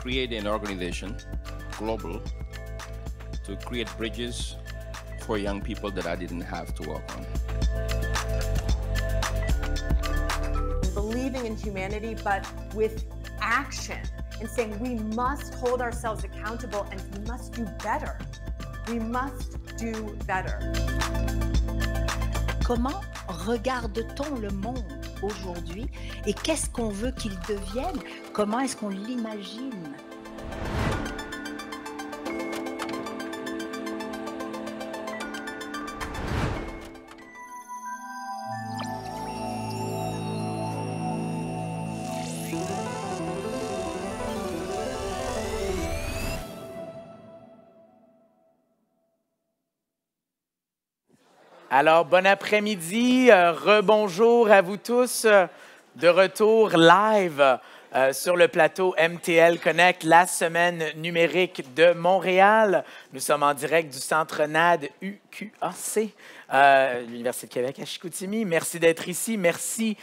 create an organization, global, to create bridges for young people that I didn't have to work on. Believing in humanity, but with action, and saying we must hold ourselves accountable and we must do better. We must do better. Comment regarde-t-on le monde aujourd'hui et qu'est-ce qu'on veut qu'il devienne? Comment est-ce qu'on l'imagine? Alors, bon après-midi, rebonjour à vous tous, de retour live sur le plateau MTL Connect, la semaine numérique de Montréal. Nous sommes en direct du Centre NAD UQAC, l'Université de Québec à Chicoutimi. Merci d'être ici. Merci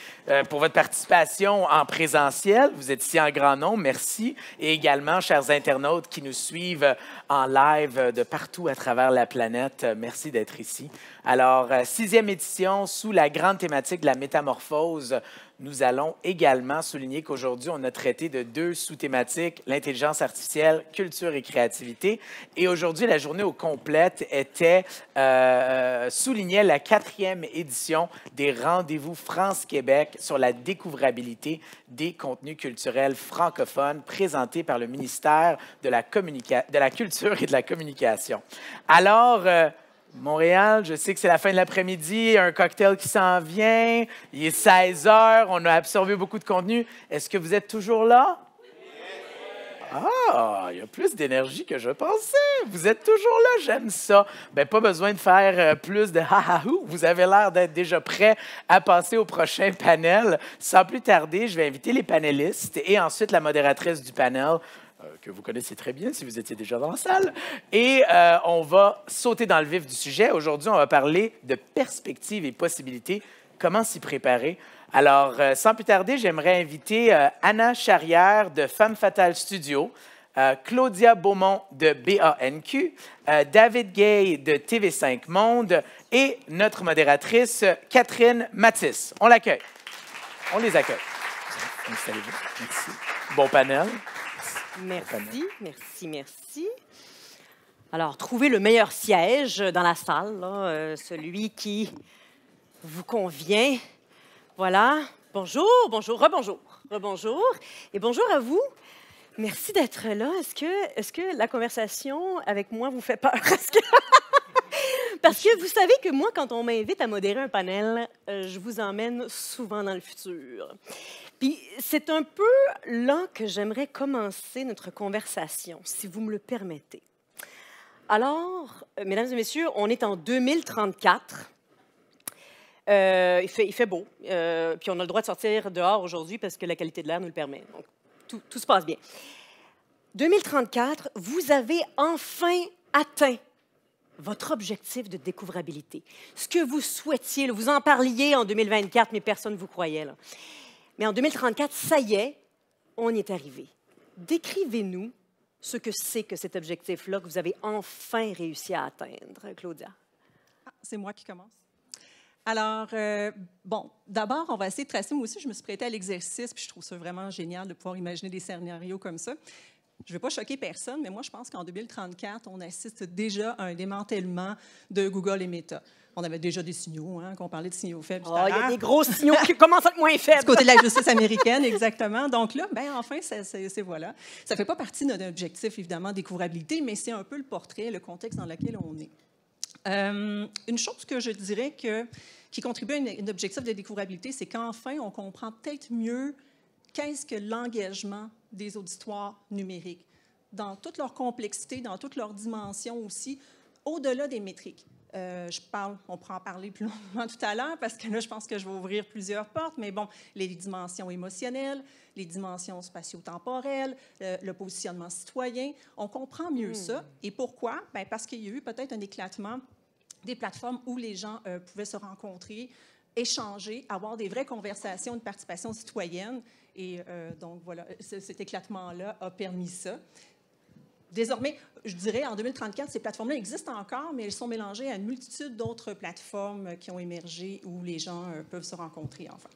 pour votre participation en présentiel. Vous êtes ici en grand nombre. Merci. Et également, chers internautes qui nous suivent en live de partout à travers la planète, merci d'être ici. Alors, 6e édition sous la grande thématique de la métamorphose. Nous allons également souligner qu'aujourd'hui, on a traité de 2 sous-thématiques, l'intelligence artificielle, culture et créativité. Et aujourd'hui, la journée au complète soulignait la 4e édition des Rendez-vous France-Québec sur la découvrabilité des contenus culturels francophones présentés par le ministère de la Culture et de la Communication. Alors, Montréal, je sais que c'est la fin de l'après-midi, un cocktail qui s'en vient, il est 16 heures, on a absorbé beaucoup de contenu. Est-ce que vous êtes toujours là? Ah, il y a plus d'énergie que je pensais. Vous êtes toujours là, j'aime ça. Bien, pas besoin de faire plus de ha-ha-hou. Vous avez l'air d'être déjà prêt à passer au prochain panel. Sans plus tarder, je vais inviter les panélistes et ensuite la modératrice du panel, que vous connaissez très bien si vous étiez déjà dans la salle. Et on va sauter dans le vif du sujet. Aujourd'hui, on va parler de perspectives et possibilités. Comment s'y préparer? Alors, sans plus tarder, j'aimerais inviter Anna Charrière de Femme Fatale Studio, Claudia Beaumont de BANQ, David Gay de TV5 Monde et notre modératrice Catherine Mathis. On l'accueille. On les accueille. Installez-vous. Merci. Bon panel. Merci, merci, merci. Alors, trouvez le meilleur siège dans la salle, là, celui qui vous convient. Voilà. Bonjour, bonjour, rebonjour, rebonjour. Et bonjour à vous. Merci d'être là. Est-ce que la conversation avec moi vous fait peur? Parce que vous savez que moi, quand on m'invite à modérer un panel, je vous emmène souvent dans le futur. Puis c'est un peu là que j'aimerais commencer notre conversation, si vous me le permettez. Alors, mesdames et messieurs, on est en 2034. Il fait beau, puis on a le droit de sortir dehors aujourd'hui parce que la qualité de l'air nous le permet. Donc, tout se passe bien. 2034, vous avez enfin atteint votre objectif de découvrabilité. Ce que vous souhaitiez, là, vous en parliez en 2024, mais personne ne vous croyait. Là. Mais en 2034, ça y est, on y est arrivé. Décrivez-nous ce que c'est que cet objectif-là que vous avez enfin réussi à atteindre, Claudia. C'est moi qui commence. Alors, bon, d'abord, on va essayer de tracer. Moi aussi, je me suis prêtée à l'exercice, puis je trouve ça vraiment génial de pouvoir imaginer des scénarios comme ça. Je ne vais pas choquer personne, mais moi, je pense qu'en 2034, on assiste déjà à un démantèlement de Google et Meta. On avait déjà des signaux, hein, qu'on parlait de signaux faibles. Oh, il y a des gros signaux qui commencent à être moins faibles. Du côté de la justice américaine, exactement. Donc là, ben enfin, c'est voilà. Ça ne fait pas partie de notre objectif, évidemment, découvrabilité, mais c'est un peu le portrait, le contexte dans lequel on est. Une chose que je dirais qui contribue à un objectif de découvrabilité, c'est qu'enfin, on comprend peut-être mieux qu'est-ce que l'engagement des auditoires numériques, dans toute leur complexité, dans toute leur dimension aussi, au-delà des métriques. On pourra en parler plus longuement tout à l'heure, parce que là, je pense que je vais ouvrir plusieurs portes, mais bon, les dimensions émotionnelles, les dimensions spatio-temporelles, le positionnement citoyen, on comprend mieux ça. Et pourquoi? Bien, parce qu'il y a eu peut-être un éclatement des plateformes où les gens pouvaient se rencontrer, échanger, avoir des vraies conversations, une participation citoyenne. Et donc, voilà, cet éclatement-là a permis ça. Désormais, je dirais, en 2034, ces plateformes-là existent encore, mais elles sont mélangées à une multitude d'autres plateformes qui ont émergé où les gens peuvent se rencontrer, enfin.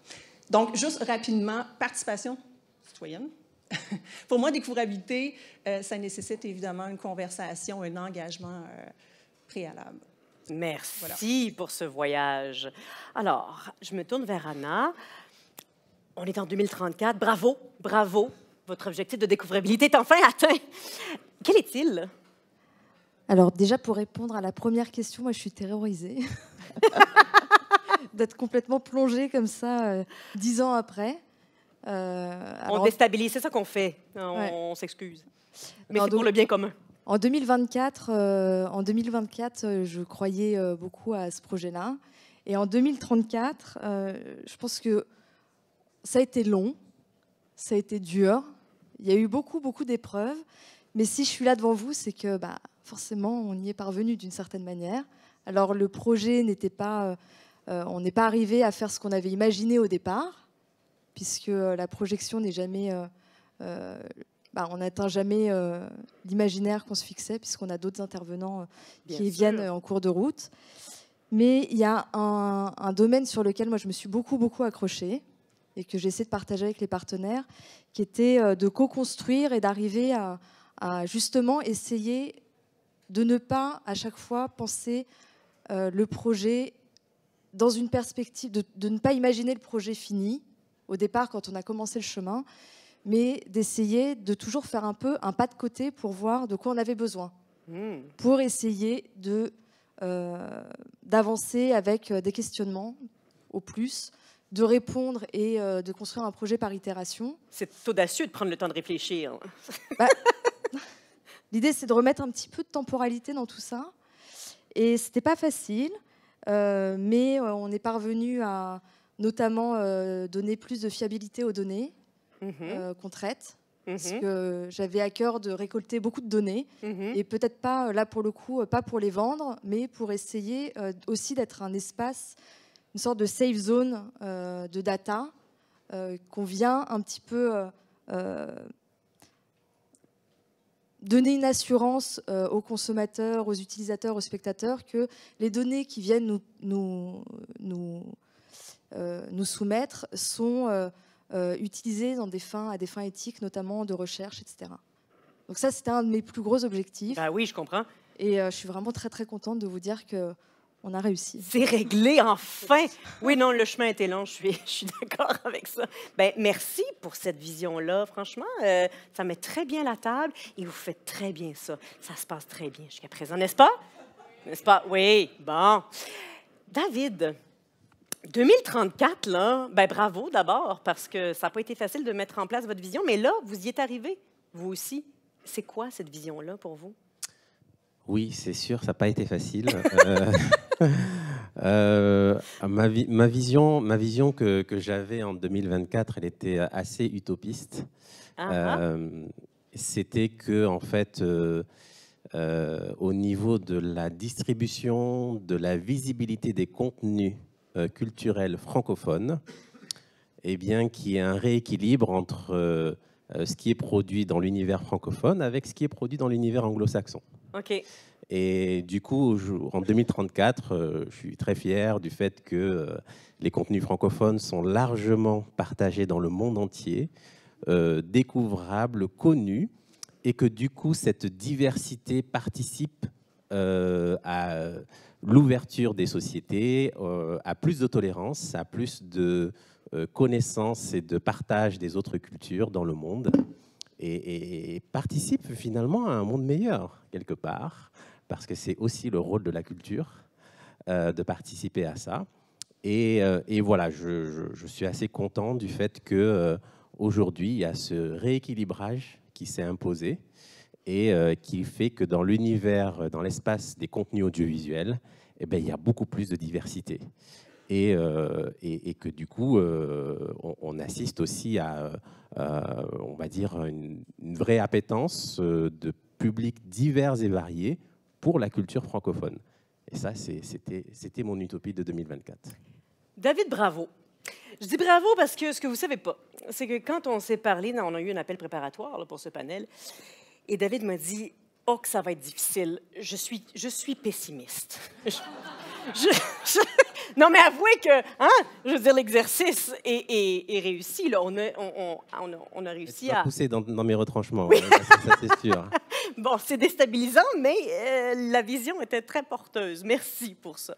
Donc, juste rapidement, participation citoyenne. Pour moi, découvrabilité, ça nécessite évidemment une conversation, un engagement préalable. Merci pour ce voyage. Alors, je me tourne vers Anna. On est en 2034. Bravo, bravo. Votre objectif de découvrabilité est enfin atteint. Quel est-il? Alors déjà, pour répondre à la première question, moi, je suis terrorisée d'être complètement plongée comme ça 10 ans après. On déstabilise, c'est ça qu'on fait. On s'excuse. Mais c'est pour le bien commun. En 2024, je croyais beaucoup à ce projet-là. Et en 2034, je pense que ça a été long, ça a été dur. Il y a eu beaucoup d'épreuves. Mais si je suis là devant vous, c'est que forcément, on y est parvenu d'une certaine manière. Alors, le projet n'était pas... on n'est pas arrivé à faire ce qu'on avait imaginé au départ, puisque la projection n'est jamais... on n'atteint jamais l'imaginaire qu'on se fixait, puisqu'on a d'autres intervenants qui viennent en cours de route. Mais il y a un domaine sur lequel moi, je me suis beaucoup accrochée et que j'essaie de partager avec les partenaires, qui était de co-construire et d'arriver à justement essayer de ne pas à chaque fois penser le projet dans une perspective, de ne pas imaginer le projet fini au départ quand on a commencé le chemin, mais d'essayer de toujours faire un peu un pas de côté pour voir de quoi on avait besoin, pour essayer d'avancer avec des questionnements au plus, de répondre et de construire un projet par itération. C'est audacieux de prendre le temps de réfléchir. L'idée, c'est de remettre un petit peu de temporalité dans tout ça. Et ce n'était pas facile, mais on est parvenu à notamment donner plus de fiabilité aux données qu'on traite. Parce que j'avais à cœur de récolter beaucoup de données. Et peut-être pas, là pour le coup, pas pour les vendre, mais pour essayer aussi d'être un espace, une sorte de safe zone de data qu'on vient un petit peu donner une assurance aux consommateurs, aux utilisateurs, aux spectateurs que les données qui viennent nous soumettre sont utilisées à des fins éthiques, notamment de recherche, etc. Donc ça, c'était un de mes plus gros objectifs. Ben oui, je comprends. Et je suis vraiment très contente de vous dire qu'on a réussi. C'est réglé, enfin! Oui, non, le chemin était long, je suis d'accord avec ça. Ben, merci pour cette vision-là. Franchement, ça met très bien la table et vous faites très bien ça. Ça se passe très bien jusqu'à présent, n'est-ce pas? N'est-ce pas? Oui, bon. David, 2034, là, ben bravo d'abord, parce que ça n'a pas été facile de mettre en place votre vision, mais là, vous y êtes arrivé, vous aussi. C'est quoi cette vision-là pour vous? Oui, c'est sûr, ça n'a pas été facile. Ma vision que j'avais en 2024, elle était assez utopiste. C'était que, en fait, au niveau de la distribution, de la visibilité des contenus culturels francophones, eh bien, qu'il y ait un rééquilibre entre ce qui est produit dans l'univers francophone avec ce qui est produit dans l'univers anglo-saxon. OK. Et du coup, en 2034, je suis très fier du fait que les contenus francophones sont largement partagés dans le monde entier, découvrables, connus, et que du coup, cette diversité participe à l'ouverture des sociétés, à plus de tolérance, à plus de connaissance et de partage des autres cultures dans le monde, et participe finalement à un monde meilleur, quelque part, parce que c'est aussi le rôle de la culture de participer à ça. Et voilà, je suis assez content du fait qu'aujourd'hui, il y a ce rééquilibrage qui s'est imposé et qui fait que dans l'univers, dans l'espace des contenus audiovisuels, eh bien, il y a beaucoup plus de diversité. Et que du coup, on assiste aussi à, on va dire, une vraie appétence de publics divers et variés pour la culture francophone. Et ça, c'était mon utopie de 2024. David, bravo. Je dis bravo parce que ce que vous ne savez pas, c'est que quand on s'est parlé, on a eu un appel préparatoire là, pour ce panel, et David m'a dit « Oh, que ça va être difficile. Je suis pessimiste. » Non, mais avouez que, je veux dire, l'exercice est réussi. Là. On a réussi à... pousser dans mes retranchements, oui. Ça c'est sûr. Bon, c'est déstabilisant, mais la vision était très porteuse. Merci pour ça.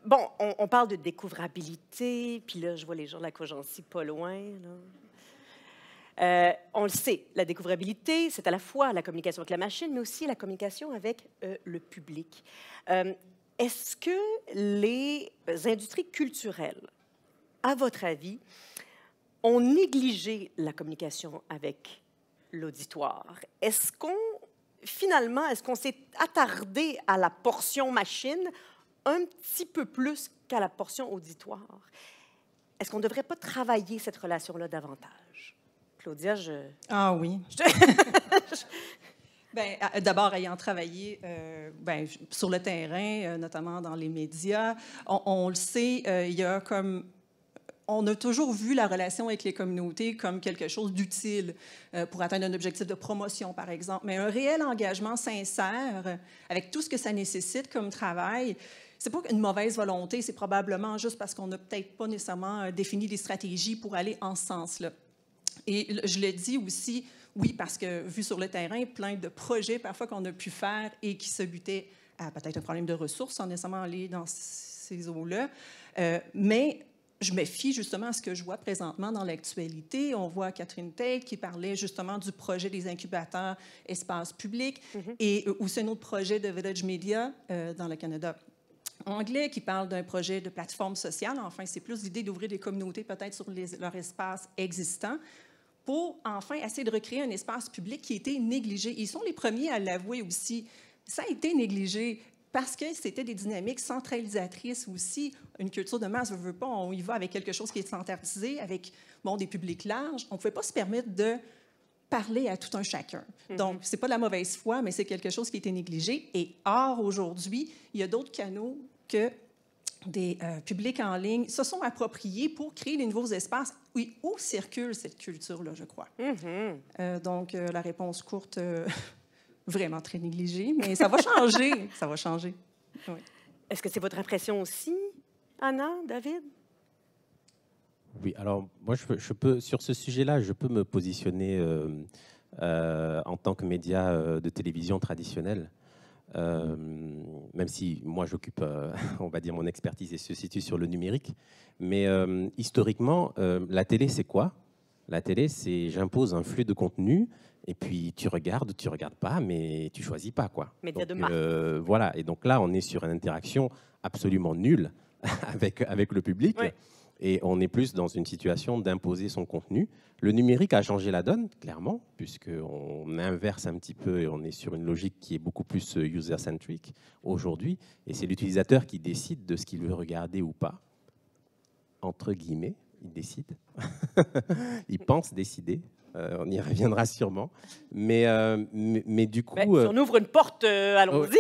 Bon, on parle de découvrabilité, puis là, je vois les gens de la Cogency pas loin. Là. On le sait, la découvrabilité, c'est à la fois la communication avec la machine, mais aussi la communication avec le public. Est-ce que les industries culturelles, à votre avis, ont négligé la communication avec l'auditoire? Est-ce qu'on s'est attardé à la portion machine un petit peu plus qu'à la portion auditoire? Est-ce qu'on ne devrait pas travailler cette relation-là davantage? Claudia, Ah oui. D'abord, ayant travaillé sur le terrain, notamment dans les médias, on le sait, il y a comme... On a toujours vu la relation avec les communautés comme quelque chose d'utile pour atteindre un objectif de promotion, par exemple. Mais un réel engagement sincère, avec tout ce que ça nécessite comme travail, c'est pas une mauvaise volonté, c'est probablement juste parce qu'on n'a peut-être pas nécessairement défini des stratégies pour aller en ce sens-là. Et je le dis aussi, oui, parce que, vu sur le terrain, plein de projets parfois qu'on a pu faire et qui se butaient à peut-être un problème de ressources sans nécessairement aller dans ces eaux-là. Mais je me fie justement à ce que je vois présentement dans l'actualité. On voit Catherine Tate qui parlait justement du projet des incubateurs espace public et aussi un autre projet de Village Media dans le Canada anglais qui parle d'un projet de plateforme sociale. Enfin, c'est plus l'idée d'ouvrir des communautés peut-être sur leur espace existant pour enfin essayer de recréer un espace public qui a été négligé. Ils sont les premiers à l'avouer aussi. Ça a été négligé parce que c'était des dynamiques centralisatrices aussi. Une culture de masse, veut pas, on y va avec quelque chose qui est standardisé, avec des publics larges. On ne pouvait pas se permettre de parler à tout un chacun. Donc, ce n'est pas de la mauvaise foi, mais c'est quelque chose qui a été négligé. Et or, aujourd'hui, il y a d'autres canaux que des publics en ligne se sont appropriés pour créer des nouveaux espaces où circule cette culture-là, je crois. Donc, la réponse courte, vraiment très négligée, mais ça va changer. Ça va changer. Oui. Est-ce que c'est votre impression aussi, Anna, David? Oui, alors moi, je peux, sur ce sujet-là, je peux me positionner en tant que média de télévision traditionnel. Même si moi j'occupe, on va dire, mon expertise et se situe sur le numérique. Mais historiquement, la télé, c'est quoi? La télé, c'est j'impose un flux de contenu et puis tu regardes pas, mais tu choisis pas, quoi. Média de Donc, marque. voilà, et donc là, on est sur une interaction absolument nulle avec le public. Oui. Et on est plus dans une situation d'imposer son contenu. Le numérique a changé la donne, clairement, puisqu'on inverse un petit peu et on est sur une logique qui est beaucoup plus user-centric aujourd'hui. Et c'est l'utilisateur qui décide de ce qu'il veut regarder ou pas. Entre guillemets, il décide. Il pense décider. On y reviendra sûrement. Mais du coup... Si on ouvre une porte, allons-y.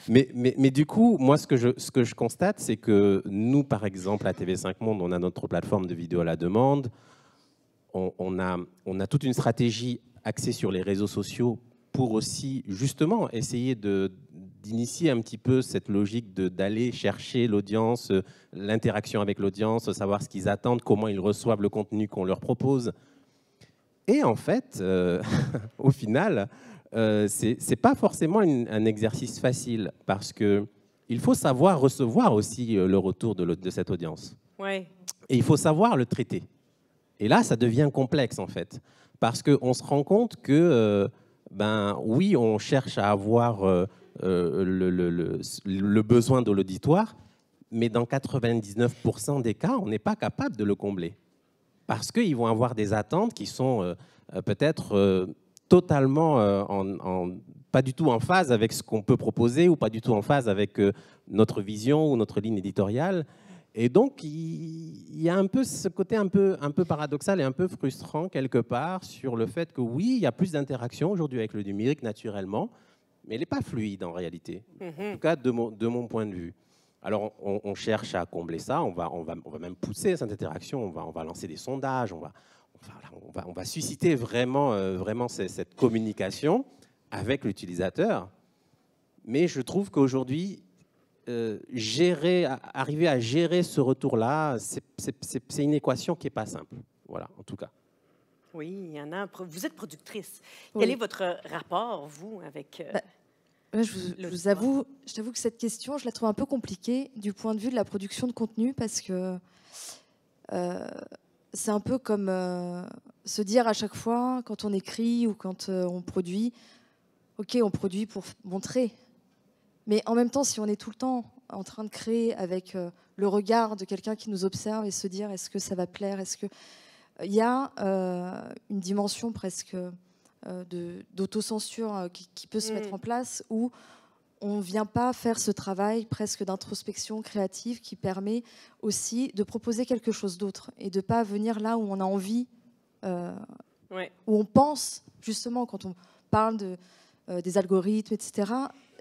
Mais du coup, moi, ce que je constate, c'est que nous, par exemple, à TV5 Monde, on a notre plateforme de vidéo à la demande. On a toute une stratégie axée sur les réseaux sociaux pour aussi, justement, essayer d'initier un petit peu cette logique d'aller chercher l'audience, l'interaction avec l'audience, savoir ce qu'ils attendent, comment ils reçoivent le contenu qu'on leur propose. Et en fait, au final... c'est pas forcément un exercice facile parce qu'il faut savoir recevoir aussi le retour de cette audience. Ouais. Et il faut savoir le traiter. Et là, ça devient complexe en fait parce qu'on se rend compte que, oui, on cherche à avoir le besoin de l'auditoire, mais dans 99% des cas, on n'est pas capable de le combler parce qu'ils vont avoir des attentes qui sont peut-être... totalement pas du tout en phase avec ce qu'on peut proposer ou pas du tout en phase avec notre vision ou notre ligne éditoriale. Et donc, il y a un peu ce côté un peu paradoxal et un peu frustrant quelque part sur le fait que oui, il y a plus d'interaction aujourd'hui avec le numérique naturellement, mais elle n'est pas fluide en réalité, en tout cas de mon point de vue. Alors, on cherche à combler ça, on va même pousser cette interaction, on va lancer des sondages, on va susciter vraiment cette communication avec l'utilisateur. Mais je trouve qu'aujourd'hui, arriver à gérer ce retour-là, c'est une équation qui n'est pas simple. Voilà, en tout cas. Oui, il y en a. Vous êtes productrice. Oui. Quel est votre rapport, vous, avec... Je t'avoue que cette question, je la trouve un peu compliquée du point de vue de la production de contenu parce que c'est un peu comme se dire à chaque fois, quand on écrit ou quand on produit, OK, on produit pour montrer. Mais en même temps, si on est tout le temps en train de créer avec le regard de quelqu'un qui nous observe et se dire est-ce que ça va plaire, est-ce que... Il y a une dimension presque d'autocensure qui peut se mettre en place où on ne vient pas faire ce travail presque d'introspection créative qui permet aussi de proposer quelque chose d'autre et de ne pas venir là où on a envie, où on pense, justement, quand on parle des algorithmes, etc.,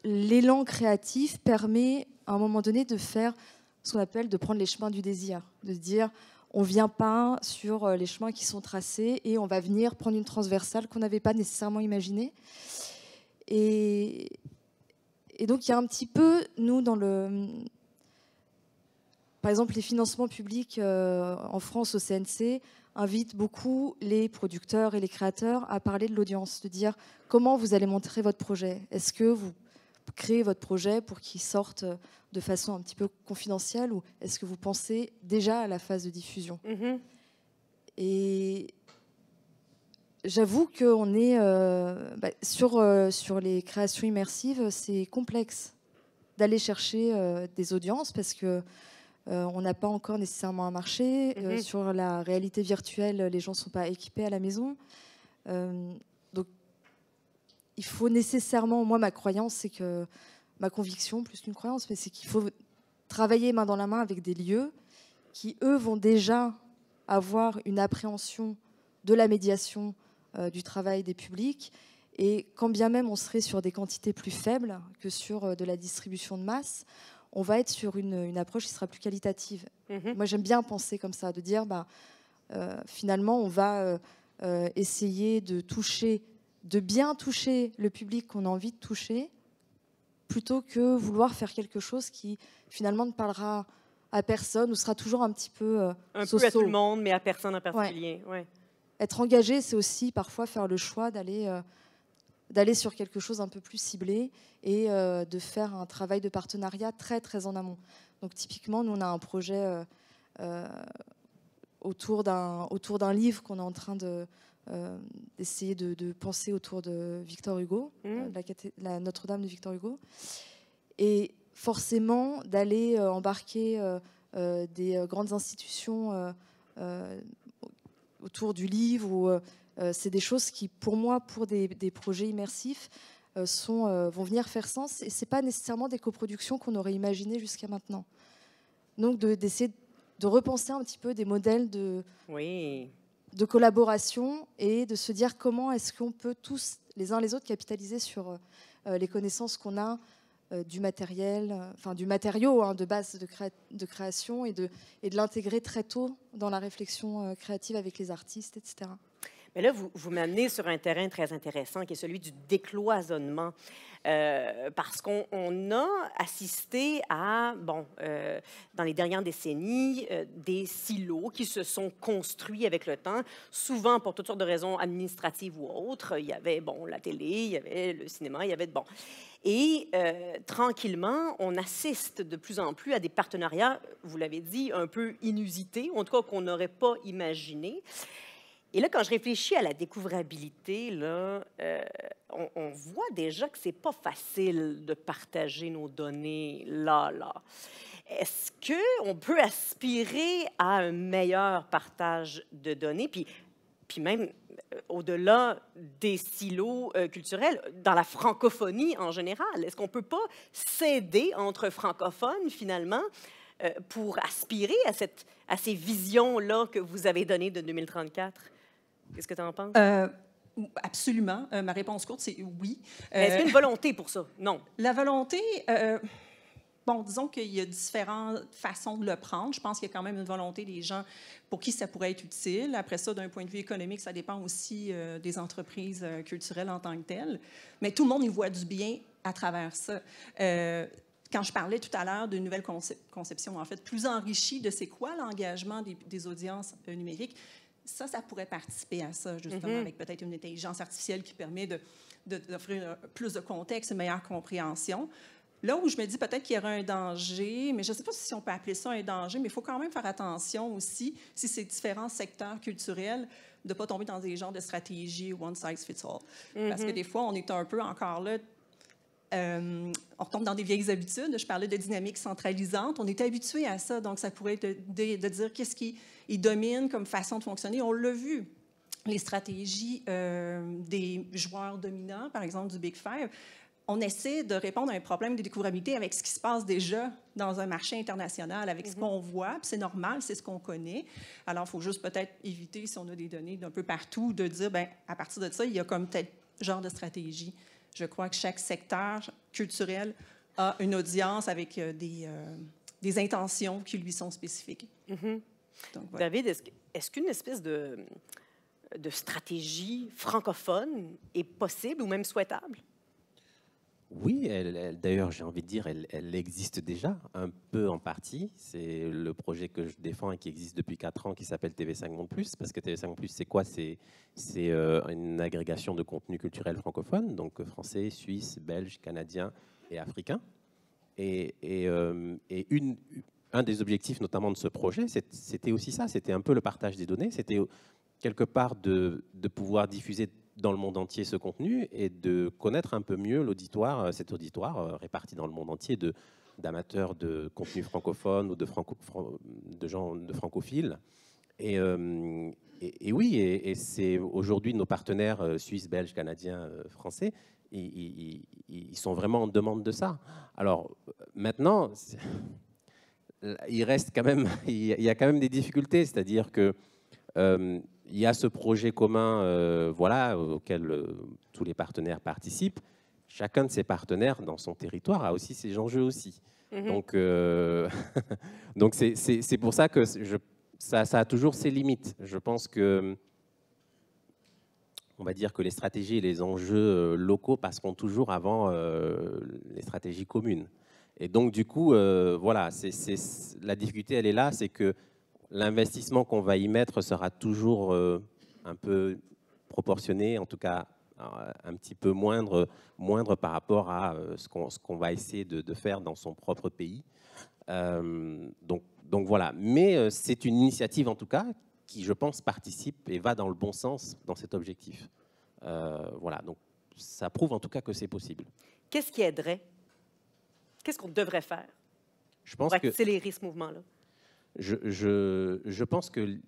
l'élan créatif permet à un moment donné de faire ce qu'on appelle de prendre les chemins du désir, de dire on ne vient pas sur les chemins qui sont tracés et on va venir prendre une transversale qu'on n'avait pas nécessairement imaginée. Et donc il y a un petit peu, nous, par exemple, les financements publics en France au CNC invitent beaucoup les producteurs et les créateurs à parler de l'audience, de dire comment vous allez montrer votre projet. Est-ce que vous créez votre projet pour qu'il sorte de façon un petit peu confidentielle ou est-ce que vous pensez déjà à la phase de diffusion? Et j'avoue qu'on est sur les créations immersives, c'est complexe d'aller chercher des audiences parce que on n'a pas encore nécessairement un marché. Sur la réalité virtuelle, les gens ne sont pas équipés à la maison. Donc, il faut nécessairement, moi, ma croyance, c'est que, ma conviction, plus qu'une croyance, mais c'est qu'il faut travailler main dans la main avec des lieux qui, eux, vont déjà avoir une appréhension de la médiation du travail des publics. Et quand bien même on serait sur des quantités plus faibles que sur de la distribution de masse, on va être sur une approche qui sera plus qualitative. Moi, j'aime bien penser comme ça, de dire, finalement, on va essayer de bien toucher le public qu'on a envie de toucher, plutôt que vouloir faire quelque chose qui, finalement, ne parlera à personne ou sera toujours un petit peu un peu à tout le monde, mais à personne en particulier. Être engagé, c'est aussi parfois faire le choix d'aller sur quelque chose un peu plus ciblé et de faire un travail de partenariat très, très en amont. Donc, typiquement, nous, on a un projet autour d'un livre qu'on est en train d'essayer de penser autour de Victor Hugo, la Notre-Dame de Victor Hugo. Et forcément, d'aller embarquer des grandes institutions autour du livre, c'est des choses qui, pour moi, pour des projets immersifs, vont venir faire sens. Et ce n'est pas nécessairement des coproductions qu'on aurait imaginées jusqu'à maintenant. Donc, d'essayer de repenser un petit peu des modèles de collaboration et de se dire comment est-ce qu'on peut tous, les uns les autres, capitaliser sur les connaissances qu'on a du matériel, du matériau de base de création et de l'intégrer très tôt dans la réflexion créative avec les artistes, etc. Mais là, vous m'amenez sur un terrain très intéressant qui est celui du décloisonnement. Parce qu'on a assisté à, dans les dernières décennies, des silos qui se sont construits avec le temps, souvent pour toutes sortes de raisons administratives ou autres. Il y avait, la télé, il y avait le cinéma, il y avait, Et tranquillement, on assiste de plus en plus à des partenariats, vous l'avez dit, un peu inusités, en tout cas qu'on n'aurait pas imaginé. Et là, quand je réfléchis à la découvrabilité, là, on voit déjà que c'est pas facile de partager nos données là. Est-ce qu'on peut aspirer à un meilleur partage de données, puis même au-delà des silos culturels, dans la francophonie en général? Est-ce qu'on ne peut pas s'aider entre francophones, finalement, pour aspirer à ces visions-là que vous avez données de 2034? Qu'est-ce que tu en penses? Absolument. Ma réponse courte, c'est oui. Est-ce qu'il y a une volonté pour ça? Non. La volonté, bon, disons qu'il y a différentes façons de le prendre. Je pense qu'il y a quand même une volonté des gens pour qui ça pourrait être utile. Après ça, d'un point de vue économique, ça dépend aussi des entreprises culturelles en tant que telles. Mais tout le monde y voit du bien à travers ça. Quand je parlais tout à l'heure d'une nouvelle conception, en fait, plus enrichie de c'est quoi l'engagement des audiences numériques, ça pourrait participer à ça, justement, avec peut-être une intelligence artificielle qui permet d'offrir plus de contexte, une meilleure compréhension. Là où je me dis peut-être qu'il y aurait un danger, mais je ne sais pas si on peut appeler ça un danger, mais il faut quand même faire attention aussi, si c'est différents secteurs culturels, de ne pas tomber dans des genres de stratégies one size fits all. Parce que des fois, on est un peu encore là, on retombe dans des vieilles habitudes. Je parlais de dynamique centralisante. On est habitué à ça, donc ça pourrait être de dire qu'est-ce qui domine comme façon de fonctionner. On l'a vu, les stratégies des joueurs dominants, par exemple du Big Five. On essaie de répondre à un problème de découvrabilité avec ce qui se passe déjà dans un marché international, avec ce qu'on voit, puis c'est normal, c'est ce qu'on connaît. Alors, il faut juste peut-être éviter, si on a des données d'un peu partout, de dire, bien, à partir de ça, il y a comme tel genre de stratégie. Je crois que chaque secteur culturel a une audience avec des intentions qui lui sont spécifiques. Donc, voilà. David, est-ce qu'une espèce de stratégie francophone est possible ou même souhaitable? Oui, d'ailleurs, j'ai envie de dire, elle existe déjà, un peu en partie. C'est le projet que je défends et qui existe depuis 4 ans, qui s'appelle TV5 Monde Plus. Parce que TV5 Monde Plus, c'est quoi? C'est une agrégation de contenu culturel francophone, donc français, suisse, belge, canadien et africain. Et un des objectifs, notamment de ce projet, c'était aussi ça. C'était un peu le partage des données. C'était quelque part de pouvoir diffuser dans le monde entier ce contenu et de connaître un peu mieux l'auditoire, cet auditoire réparti dans le monde entier d'amateurs de contenu francophone ou de gens de francophiles. Et oui, et c'est aujourd'hui nos partenaires suisses, belges, canadiens, français, ils sont vraiment en demande de ça. Alors maintenant, il reste quand même, il y a quand même des difficultés, c'est-à-dire que il y a ce projet commun voilà, auquel tous les partenaires participent. Chacun de ces partenaires dans son territoire a aussi ses enjeux aussi. Donc c'est pour ça que ça a toujours ses limites. Je pense que, on va dire que les stratégies et les enjeux locaux passeront toujours avant les stratégies communes. Et donc du coup, voilà, la difficulté, elle est là, c'est que l'investissement qu'on va y mettre sera toujours un peu proportionné, en tout cas un petit peu moindre par rapport à ce qu'on va essayer de faire dans son propre pays. Donc voilà, mais c'est une initiative en tout cas qui, je pense, participe et va dans le bon sens dans cet objectif. Voilà, donc ça prouve en tout cas que c'est possible. Qu'est-ce qui aiderait? Qu'est-ce qu'on devrait faire pour accélérer ce mouvement-là? Je pense qu'il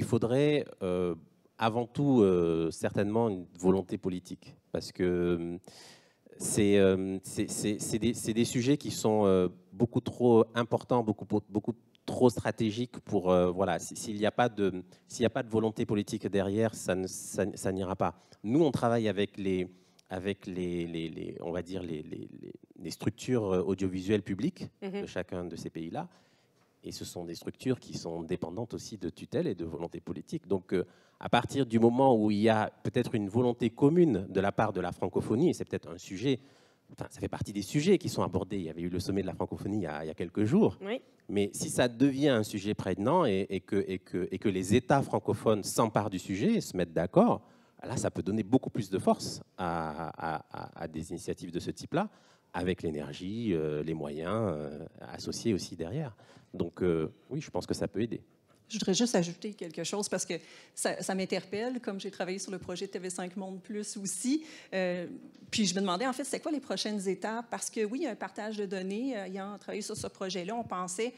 faudrait avant tout certainement une volonté politique, parce que c'est des sujets qui sont beaucoup trop importants, beaucoup trop stratégiques pour voilà, s'il n'y a pas de volonté politique derrière, ça n'ira pas. Nous, on travaille avec on va dire les structures audiovisuelles publiques de chacun de ces pays-là. Et ce sont des structures qui sont dépendantes aussi de tutelle et de volonté politique. Donc, à partir du moment où il y a peut-être une volonté commune de la part de la francophonie, et c'est peut-être un sujet, enfin, ça fait partie des sujets qui sont abordés. Il y avait eu le sommet de la francophonie il y a quelques jours. Oui. Mais si ça devient un sujet prégnant et que les États francophones s'emparent du sujet et se mettent d'accord, là, ça peut donner beaucoup plus de force à des initiatives de ce type-là, avec l'énergie, les moyens associés aussi derrière. Donc oui, je pense que ça peut aider. Je voudrais juste ajouter quelque chose parce que ça m'interpelle, comme j'ai travaillé sur le projet TV5 Monde Plus aussi. Puis je me demandais, en fait, c'est quoi les prochaines étapes? Parce que oui, il y a un partage de données. Ayant travaillé sur ce projet-là, on pensait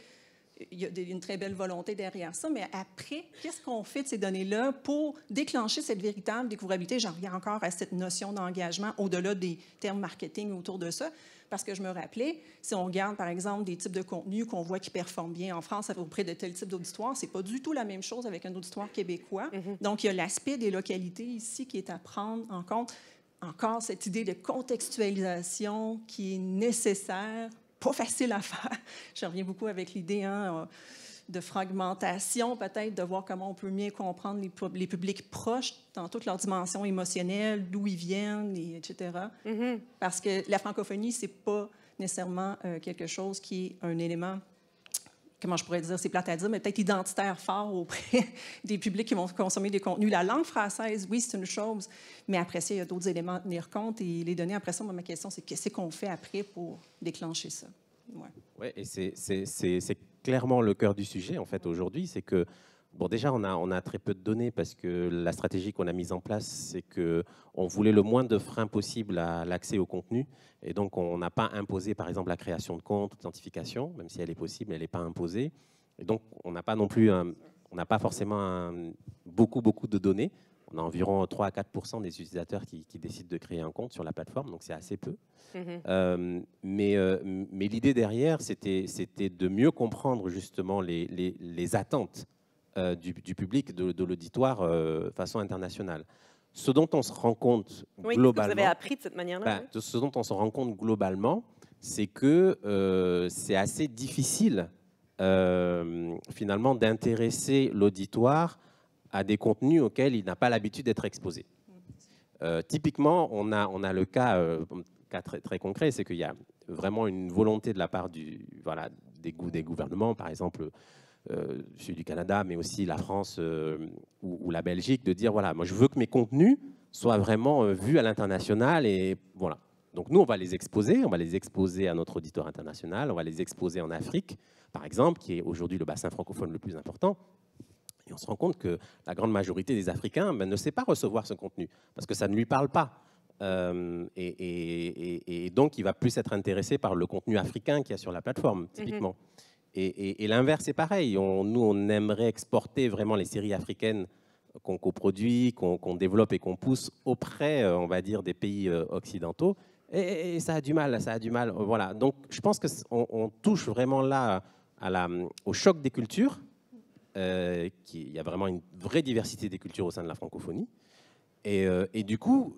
il y a une très belle volonté derrière ça, mais après, qu'est-ce qu'on fait de ces données-là pour déclencher cette véritable découvrabilité? J'en reviens encore à cette notion d'engagement au-delà des termes marketing autour de ça, parce que je me rappelais, si on regarde, par exemple, des types de contenus qu'on voit qui performent bien en France auprès de tel type d'auditoire, c'est pas du tout la même chose avec un auditoire québécois. Donc, il y a l'aspect des localités ici qui est à prendre en compte. Encore cette idée de contextualisation qui est nécessaire pas facile à faire. Je reviens beaucoup avec l'idée de fragmentation, peut-être, de voir comment on peut mieux comprendre les publics proches dans toute leur dimension émotionnelle, d'où ils viennent, etc. Parce que la francophonie, c'est pas nécessairement quelque chose qui est un élément, comment je pourrais dire, c'est plate à dire, mais peut-être identitaire fort auprès des publics qui vont consommer des contenus. La langue française, oui, c'est une chose, mais après ça, il y a d'autres éléments à tenir compte et les données. Après ça, moi, ma question, c'est qu'est-ce qu'on fait après pour déclencher ça? Ouais, et c'est clairement le cœur du sujet, en fait, aujourd'hui. C'est que, bon, déjà, on a très peu de données parce que la stratégie qu'on a mise en place, c'est qu'on voulait le moins de freins possible à l'accès au contenu. Et donc, on n'a pas imposé, par exemple, la création de comptes, l'identification, même si elle est possible, elle n'est pas imposée. Et donc, on n'a pas non plus, on n'a pas forcément beaucoup de données. On a environ 3 à 4% des utilisateurs qui décident de créer un compte sur la plateforme, donc c'est assez peu. Mais l'idée derrière, c'était de mieux comprendre justement les attentes du public, de l'auditoire de façon internationale. Ce dont on se rend compte globalement... Vous avez appris de cette manière-là. Ce dont on se rend compte globalement, c'est que c'est assez difficile finalement d'intéresser l'auditoire à des contenus auxquels il n'a pas l'habitude d'être exposé. Typiquement, on a le cas très, très concret, c'est qu'il y a vraiment une volonté de la part des gouvernements, par exemple celui du Canada, mais aussi la France ou la Belgique, de dire, voilà, moi je veux que mes contenus soient vraiment vus à l'international, et voilà. Donc nous, on va les exposer à notre auditoire international, on va les exposer en Afrique, par exemple, qui est aujourd'hui le bassin francophone le plus important. Et on se rend compte que la grande majorité des Africains ne sait pas recevoir ce contenu, parce que ça ne lui parle pas. Et donc, il va plus être intéressé par le contenu africain qu'il y a sur la plateforme, typiquement. Et l'inverse est pareil. Nous, on aimerait exporter vraiment les séries africaines qu'on coproduit, qu'on développe et qu'on pousse auprès, on va dire, des pays occidentaux. Et ça a du mal, Voilà. Donc, je pense qu'on touche vraiment là au choc des cultures. Il y a vraiment une vraie diversité des cultures au sein de la francophonie. Et du coup,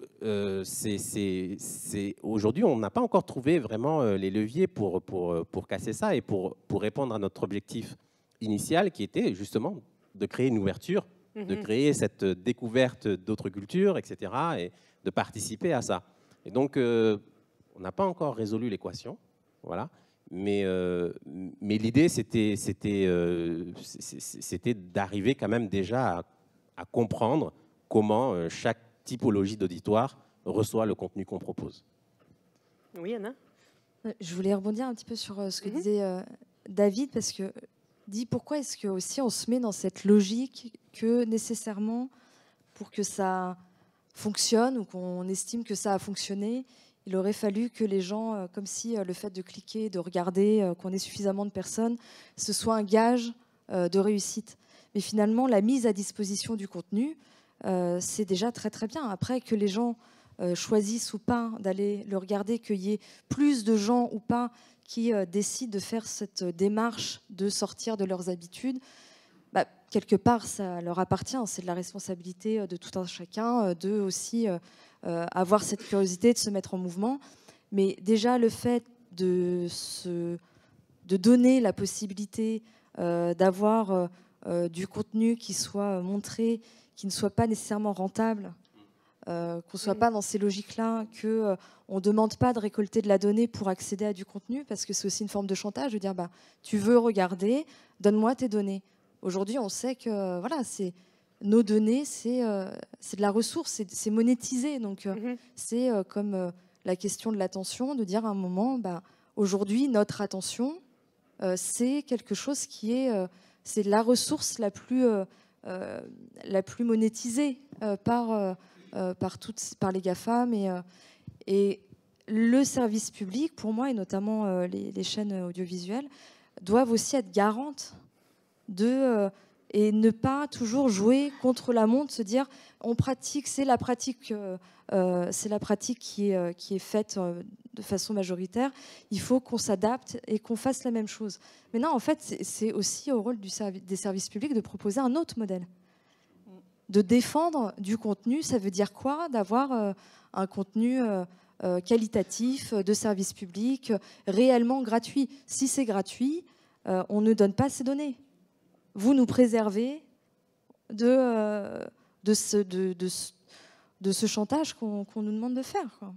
aujourd'hui, on n'a pas encore trouvé vraiment les leviers pour casser ça et pour répondre à notre objectif initial, qui était justement de créer une ouverture, de créer cette découverte d'autres cultures, etc., et de participer à ça. Et donc, on n'a pas encore résolu l'équation, voilà. Mais l'idée, c'était d'arriver quand même déjà à comprendre comment chaque typologie d'auditoire reçoit le contenu qu'on propose. Oui, Anna? Je voulais rebondir un petit peu sur ce que disait David, parce que pourquoi est-ce que aussi on se met dans cette logique que nécessairement, pour que ça fonctionne ou qu'on estime que ça a fonctionné, il aurait fallu que les gens, comme si le fait de cliquer, de regarder, qu'on ait suffisamment de personnes, ce soit un gage de réussite. Mais finalement, la mise à disposition du contenu, c'est déjà très très bien. Après, que les gens choisissent ou pas d'aller le regarder, qu'il y ait plus de gens ou pas qui décident de faire cette démarche de sortir de leurs habitudes, quelque part, ça leur appartient. C'est de la responsabilité de tout un chacun, de aussi avoir cette curiosité, de se mettre en mouvement. Mais déjà, le fait de donner la possibilité d'avoir du contenu qui soit montré, qui ne soit pas nécessairement rentable, qu'on ne soit pas dans ces logiques-là, qu'on ne demande pas de récolter de la donnée pour accéder à du contenu, parce que c'est aussi une forme de chantage, de dire tu veux regarder, donne-moi tes données. Aujourd'hui, on sait que nos données, c'est de la ressource, c'est monétisé. Donc, c'est comme la question de l'attention, de dire à un moment, aujourd'hui, notre attention, c'est quelque chose qui est c'est la ressource la plus monétisée par les GAFAM. Et le service public, pour moi, et notamment les chaînes audiovisuelles, doivent aussi être garantes et ne pas toujours jouer contre la montre, se dire on pratique, c'est la pratique qui est faite de façon majoritaire, il faut qu'on s'adapte et qu'on fasse la même chose. Mais non, en fait, c'est aussi au rôle des services publics de proposer un autre modèle. De défendre du contenu, ça veut dire quoi? D'avoir un contenu qualitatif, de service public, réellement gratuit. Si c'est gratuit, on ne donne pas ces données. Vous nous préservez de ce chantage qu'on nous demande de faire, quoi.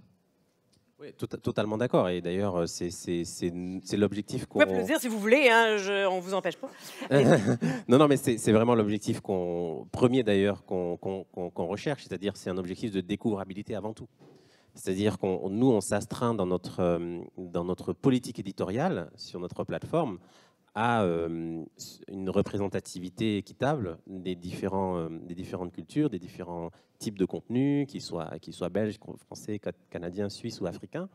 Oui, totalement d'accord. Et d'ailleurs, c'est l'objectif qu'on... Vous pouvez applaudir si vous voulez, hein, on ne vous empêche pas. Non, mais c'est vraiment l'objectif premier d'ailleurs qu'on recherche, c'est-à-dire c'est un objectif de découvrabilité avant tout. C'est-à-dire nous, on s'astreint dans notre politique éditoriale sur notre plateforme à une représentativité équitable des différentes cultures, des différents types de contenus, qu'ils soient belges, français, canadiens, suisses ou africains.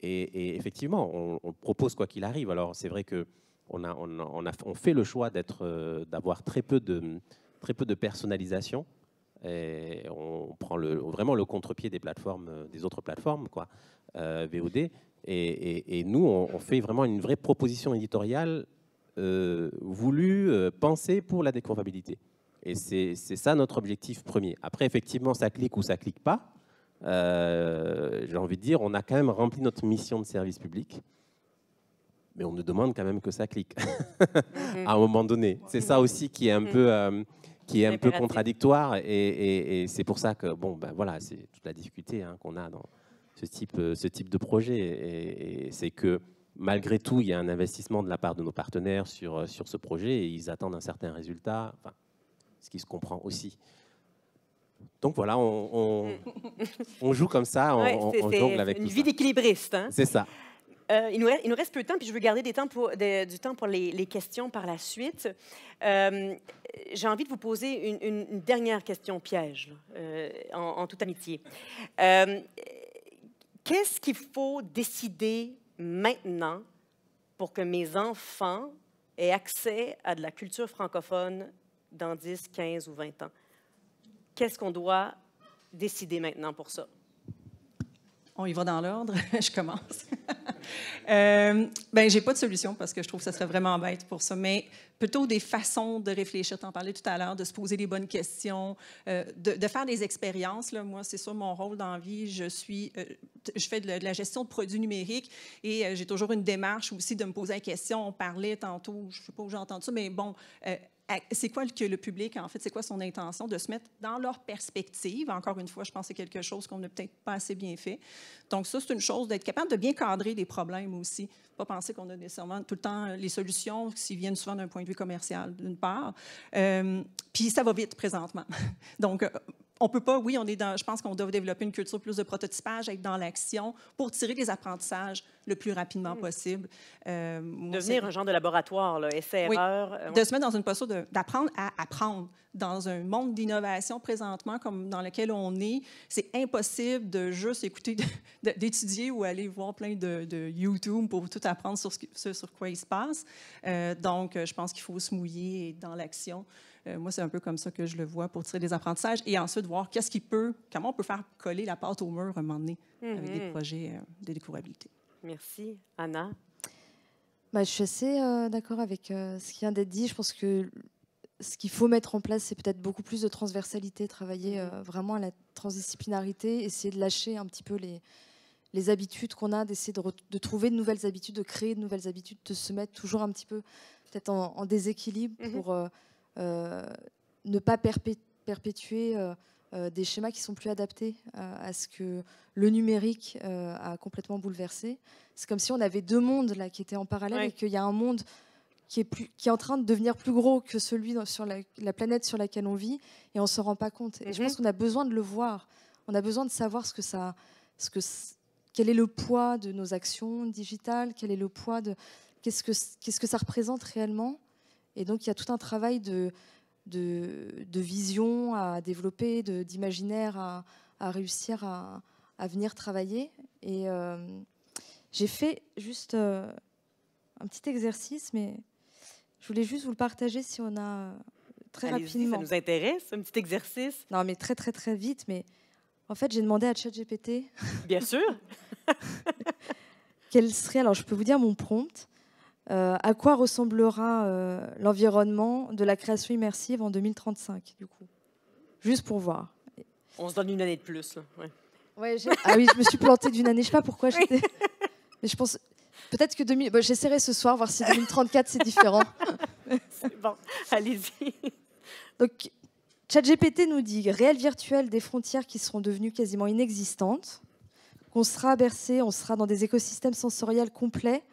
Et effectivement, on propose quoi qu'il arrive. Alors c'est vrai que on fait le choix d'avoir très peu de personnalisation. Et on prend vraiment le contre-pied des autres plateformes, quoi, VOD. Et nous, on fait vraiment une vraie proposition éditoriale voulue, pensée pour la découvrabilité. Et c'est ça notre objectif premier. Après, effectivement, ça clique ou ça clique pas. J'ai envie de dire, on a quand même rempli notre mission de service public. Mais on nous demande quand même que ça clique à un moment donné. C'est ça aussi qui est un peu contradictoire, et c'est pour ça que voilà, c'est toute la difficulté qu'on a dans ce type de projet, et c'est que malgré tout, il y a un investissement de la part de nos partenaires sur ce projet, et ils attendent un certain résultat, ce qui se comprend aussi. Donc voilà, on joue comme ça, on jongle avec tout ça. Une vie d'équilibriste. Hein? C'est ça. Il nous reste peu de temps, puis je veux garder du temps pour les questions par la suite. J'ai envie de vous poser une dernière question piège, là, en toute amitié. Qu'est-ce qu'il faut décider maintenant pour que mes enfants aient accès à de la culture francophone dans 10, 15 ou 20 ans? Qu'est-ce qu'on doit décider maintenant pour ça? On y va dans l'ordre. Je commence. J'ai pas de solution parce que je trouve que ça serait vraiment bête pour ça, mais plutôt des façons de réfléchir. Tu en parlais tout à l'heure, de se poser les bonnes questions, de faire des expériences. Là. Moi, c'est ça mon rôle dans la vie. Je fais de la gestion de produits numériques et j'ai toujours une démarche aussi de me poser la question. On parlait tantôt, je ne sais pas où j'ai entendu ça, mais bon... c'est quoi que le public, en fait, c'est quoi son intention de se mettre dans leur perspective? Encore une fois, je pense que c'est quelque chose qu'on n'a peut-être pas assez bien fait. Donc ça, c'est une chose d'être capable de bien cadrer des problèmes aussi. Pas penser qu'on a nécessairement tout le temps les solutions qui viennent souvent d'un point de vue commercial, d'une part. Puis ça va vite présentement. Donc, on peut pas, oui, je pense qu'on doit développer une culture plus de prototypage, être dans l'action pour tirer des apprentissages le plus rapidement possible. Devenir un genre de laboratoire, essai-erreur. Oui, de se mettre dans une posture d'apprendre à apprendre. Dans un monde d'innovation présentement comme dans lequel on est, c'est impossible de juste écouter, d'étudier ou aller voir plein de YouTube pour tout apprendre sur sur quoi il se passe. Donc, je pense qu'il faut se mouiller et être dans l'action. Moi, c'est un peu comme ça que je le vois pour tirer des apprentissages et ensuite voir comment on peut faire coller la pâte au mur à un moment donné avec des projets de découvrabilité. Merci. Anna? Je suis assez d'accord avec ce qui vient d'être dit. Je pense que ce qu'il faut mettre en place, c'est peut-être beaucoup plus de transversalité, travailler vraiment à la transdisciplinarité, essayer de lâcher un petit peu les habitudes qu'on a, d'essayer de trouver de nouvelles habitudes, de créer de nouvelles habitudes, de se mettre toujours un petit peu peut-être en déséquilibre pour ne pas perpétuer des schémas qui sont plus adaptés à ce que le numérique a complètement bouleversé. C'est comme si on avait deux mondes là, qui étaient en parallèle et qu'il y a un monde qui est en train de devenir plus gros que celui sur la planète sur laquelle on vit et on ne se rend pas compte. Et je pense qu'on a besoin de le voir. On a besoin de savoir quel est le poids de nos actions digitales, quel est le poids de... Qu'est-ce que ça représente réellement. Et donc, il y a tout un travail de vision à développer, d'imaginaire à réussir à venir travailler. Et j'ai fait juste un petit exercice, mais je voulais juste vous le partager si on a très rapidement. Ça nous intéresse, un petit exercice. Non, mais très, très, très vite. Mais en fait, j'ai demandé à ChatGPT. Bien sûr. Quel serait, alors je peux vous dire mon prompt. À quoi ressemblera l'environnement de la création immersive en 2035, du coup? Juste pour voir. On se donne une année de plus. Là. Ouais. Ouais, ah oui, je me suis plantée d'une année. Je sais pas pourquoi j'étais. Mais je pense. Peut-être que j'essaierai ce soir, voir si 2034 c'est différent. C'est bon, allez-y. Donc, ChatGPT nous dit réel virtuel des frontières qui seront devenues quasiment inexistantes, qu'on sera bercé, on sera dans des écosystèmes sensoriels complets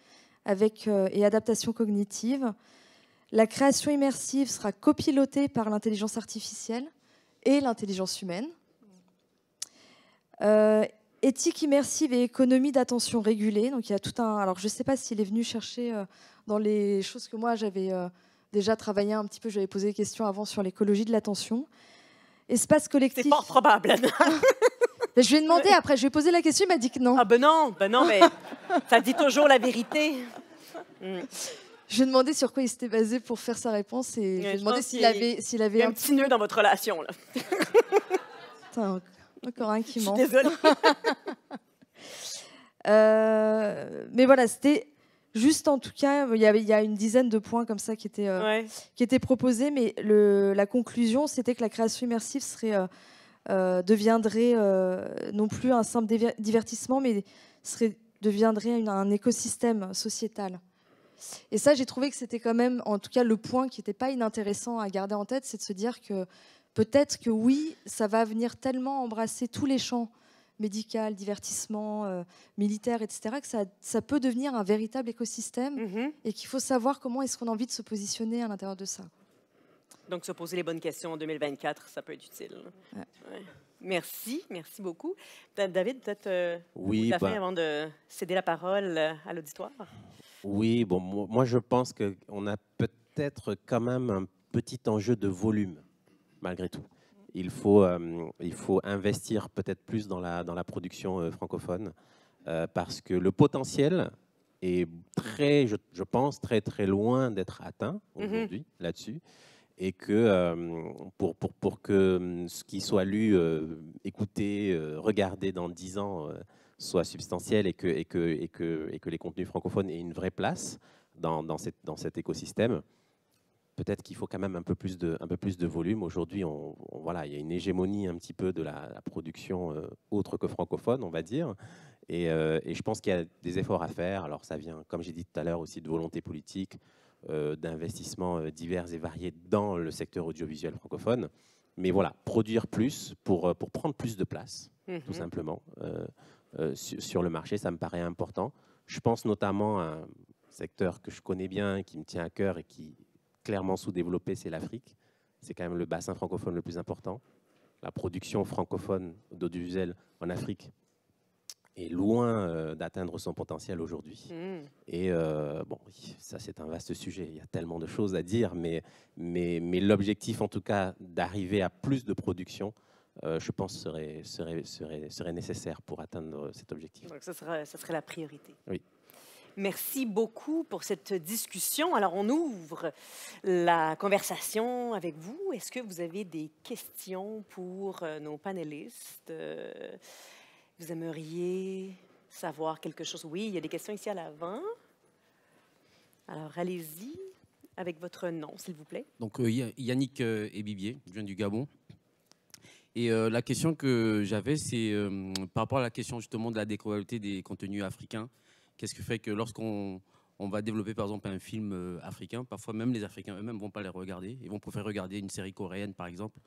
avec et adaptation cognitive. La création immersive sera copilotée par l'intelligence artificielle et l'intelligence humaine. Éthique immersive et économie d'attention régulée. Donc il y a tout un. Alors je ne sais pas s'il est venu chercher dans les choses que moi j'avais déjà travaillé un petit peu. J'avais posé des questions avant sur l'écologie de l'attention. Espace collectif. C'est fort probable. Mais je lui ai demandé après. Je lui ai posé la question. Il m'a dit que non. Ah ben non, mais ça dit toujours la vérité. Je lui ai demandé sur quoi il s'était basé pour faire sa réponse et je lui ai demandé s'il avait il y a un petit nœud dans votre relation là. Putain, encore un qui ment. Désolée. Mais voilà, c'était juste en tout cas, il y a une dizaine de points comme ça qui étaient proposés, mais la conclusion, c'était que la création immersive deviendrait non plus un simple divertissement, mais deviendrait un écosystème sociétal. Et ça, j'ai trouvé que c'était quand même, en tout cas, le point qui n'était pas inintéressant à garder en tête, c'est de se dire que peut-être que oui, ça va venir tellement embrasser tous les champs médical, divertissement, militaire, etc., que ça peut devenir un véritable écosystème et qu'il faut savoir comment est-ce qu'on a envie de se positionner à l'intérieur de ça. Donc, se poser les bonnes questions en 2024, ça peut être utile. Ouais. Ouais. Merci beaucoup. David, peut-être la fin avant de céder la parole à l'auditoire. Oui, bon, moi je pense qu'on a peut-être quand même un petit enjeu de volume, malgré tout. Il faut investir peut-être plus dans la production francophone parce que le potentiel est je pense, très loin d'être atteint aujourd'hui là-dessus. Et que pour que ce qui soit lu, écouté, regardé dans 10 ans soit substantiel et que les contenus francophones aient une vraie place dans cet écosystème, peut-être qu'il faut quand même un peu plus de volume. Aujourd'hui, voilà, il y a une hégémonie un petit peu de la production autre que francophone, on va dire. Et je pense qu'il y a des efforts à faire. Alors ça vient, comme j'ai dit tout à l'heure, aussi de volonté politique, d'investissements divers et variés dans le secteur audiovisuel francophone. Mais voilà, produire plus pour prendre plus de place, tout simplement, sur le marché, ça me paraît important. Je pense notamment à un secteur que je connais bien, qui me tient à cœur et qui est clairement sous-développé, c'est l'Afrique. C'est quand même le bassin francophone le plus important. La production francophone d'audiovisuel en Afrique est loin d'atteindre son potentiel aujourd'hui. Et bon, ça c'est un vaste sujet, il y a tellement de choses à dire, mais l'objectif en tout cas d'arriver à plus de production, je pense serait nécessaire pour atteindre cet objectif. Donc ça serait la priorité. Oui. Merci beaucoup pour cette discussion. Alors, on ouvre la conversation avec vous. Est-ce que vous avez des questions pour nos panélistes? Vous aimeriez savoir quelque chose? Oui, il y a des questions ici à l'avant. Alors, allez-y avec votre nom, s'il vous plaît. Donc, Yannick Ebibier, je viens du Gabon. Et la question que j'avais, c'est par rapport à la question justement de la découvrabilité des contenus africains. Qu'est-ce qui fait que lorsqu'on va développer par exemple un film africain, parfois même les Africains eux-mêmes ne vont pas les regarder, ils vont préférer regarder une série coréenne par exemple.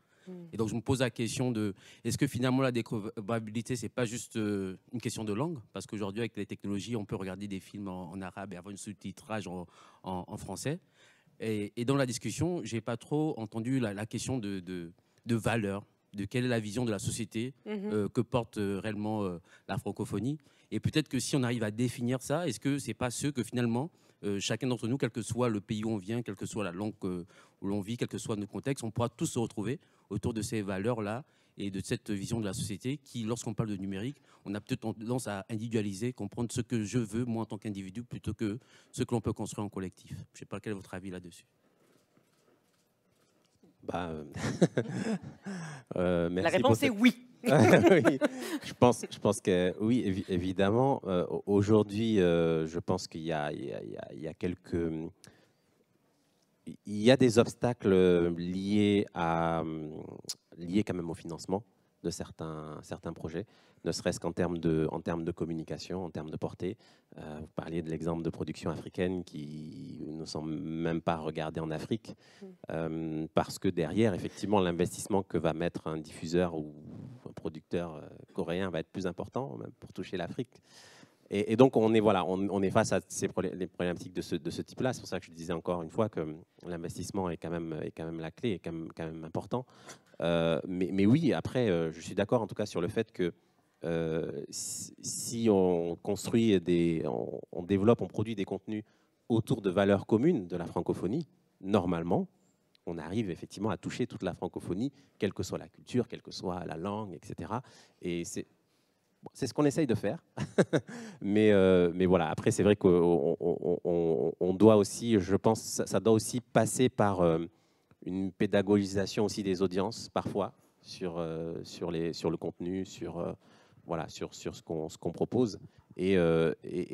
Et donc je me pose la question de, est-ce que finalement la découvrabilité, c'est pas juste une question de langue? Parce qu'aujourd'hui avec les technologies, on peut regarder des films en arabe et avoir un sous-titrage en français. Et dans la discussion, j'ai pas trop entendu la question de valeur, de quelle est la vision de la société que porte réellement la francophonie. Et peut-être que si on arrive à définir ça, est-ce que c'est pas ce que finalement, chacun d'entre nous, quel que soit le pays où on vient, quelle que soit la langue où l'on vit, quel que soit notre contexte, on pourra tous se retrouver autour de ces valeurs-là et de cette vision de la société qui, lorsqu'on parle de numérique, on a peut-être tendance à individualiser, comprendre ce que je veux, moi, en tant qu'individu, plutôt que ce que l'on peut construire en collectif. Je ne sais pas quel est votre avis là-dessus. Merci la réponse est oui. Oui. Je pense que oui, évidemment. Aujourd'hui, je pense qu'il y a des obstacles liés quand même au financement de certains projets, ne serait-ce qu'en termes de communication, en termes de portée. Vous parliez de l'exemple de production africaine qui ne sont même pas regardées en Afrique, parce que derrière, effectivement, l'investissement que va mettre un diffuseur ou un producteur coréen va être plus important, même pour toucher l'Afrique. Et donc, on est face à les problématiques de ce type-là. C'est pour ça que je disais encore une fois que l'investissement est quand même la clé, est quand même important. Mais oui, après, je suis d'accord en tout cas sur le fait que si on construit on développe, on produit des contenus autour de valeurs communes de la francophonie, normalement, on arrive effectivement à toucher toute la francophonie, quelle que soit la culture, quelle que soit la langue, etc. Et c'est ce qu'on essaye de faire. mais voilà, après, c'est vrai qu'on doit aussi, je pense, ça doit aussi passer par une pédagogisation aussi des audiences, parfois, sur le contenu, sur ce qu'on propose, et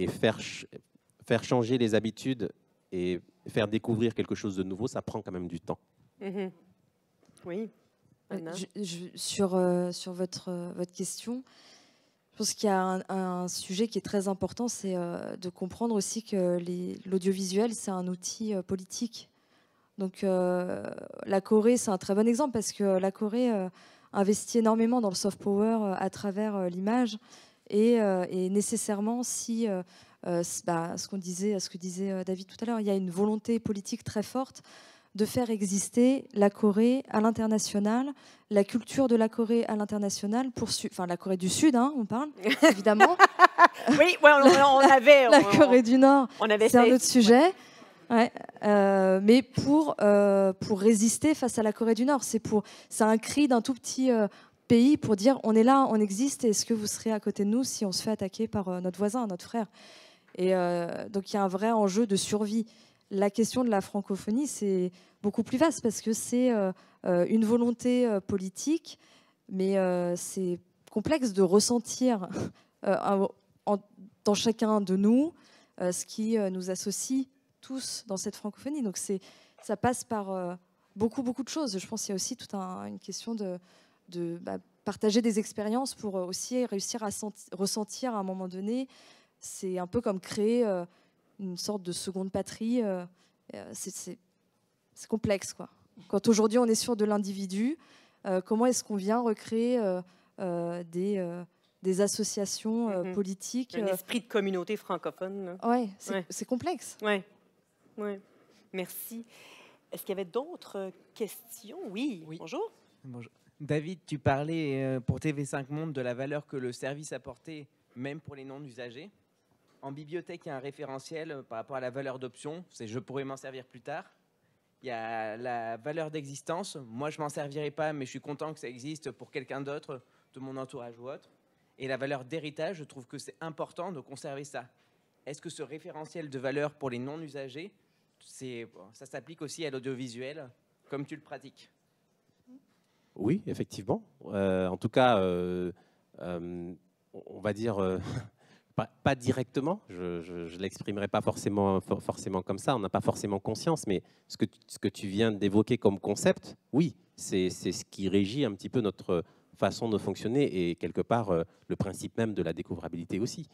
faire changer les habitudes et faire découvrir quelque chose de nouveau, ça prend quand même du temps. Mm-hmm. Oui. Anna? Sur votre question, je pense qu'il y a un sujet qui est très important, c'est de comprendre aussi que l'audiovisuel, c'est un outil politique. Donc la Corée, c'est un très bon exemple parce que la Corée investit énormément dans le soft power à travers l'image et nécessairement si ce que disait David tout à l'heure, il y a une volonté politique très forte de faire exister la Corée à l'international, la culture de la Corée à l'international, enfin la Corée du Sud, hein, on parle, évidemment. Oui, ouais, on avait... la Corée du Nord, c'est un autre sujet. Ouais. Mais pour résister face à la Corée du Nord, c'est un cri d'un tout petit pays pour dire on est là, on existe, et est-ce que vous serez à côté de nous si on se fait attaquer par notre voisin, notre frère? Et donc il y a un vrai enjeu de survie. La question de la francophonie, c'est beaucoup plus vaste parce que c'est une volonté politique, mais c'est complexe de ressentir dans chacun de nous ce qui nous associe tous dans cette francophonie. Donc ça passe par beaucoup de choses. Je pense qu'il y a aussi toute une question de partager des expériences pour aussi réussir à ressentir à un moment donné. C'est un peu comme créer une sorte de seconde patrie. C'est complexe, quoi. Quand aujourd'hui on est sur de l'individu, comment est-ce qu'on vient recréer des associations politiques, un esprit de communauté francophone. Ouais, c'est complexe. Ouais. Merci. Est-ce qu'il y avait d'autres questions? Oui. Bonjour. Bonjour. David, tu parlais pour TV5 Monde de la valeur que le service apportait, même pour les non-usagers. En bibliothèque, il y a un référentiel par rapport à la valeur d'option. C'est « je pourrais m'en servir plus tard ». Il y a la valeur d'existence. Moi, je ne m'en servirai pas, mais je suis content que ça existe pour quelqu'un d'autre, de mon entourage ou autre. Et la valeur d'héritage, je trouve que c'est important de conserver ça. Est-ce que ce référentiel de valeur pour les non-usagers, ça s'applique aussi à l'audiovisuel, comme tu le pratiques? Oui, effectivement. En tout cas, on va dire... Pas directement, je ne l'exprimerai pas forcément comme ça, on n'a pas forcément conscience, mais ce que tu viens d'évoquer comme concept, oui, c'est ce qui régit un petit peu notre façon de fonctionner et quelque part le principe même de la découvrabilité aussi.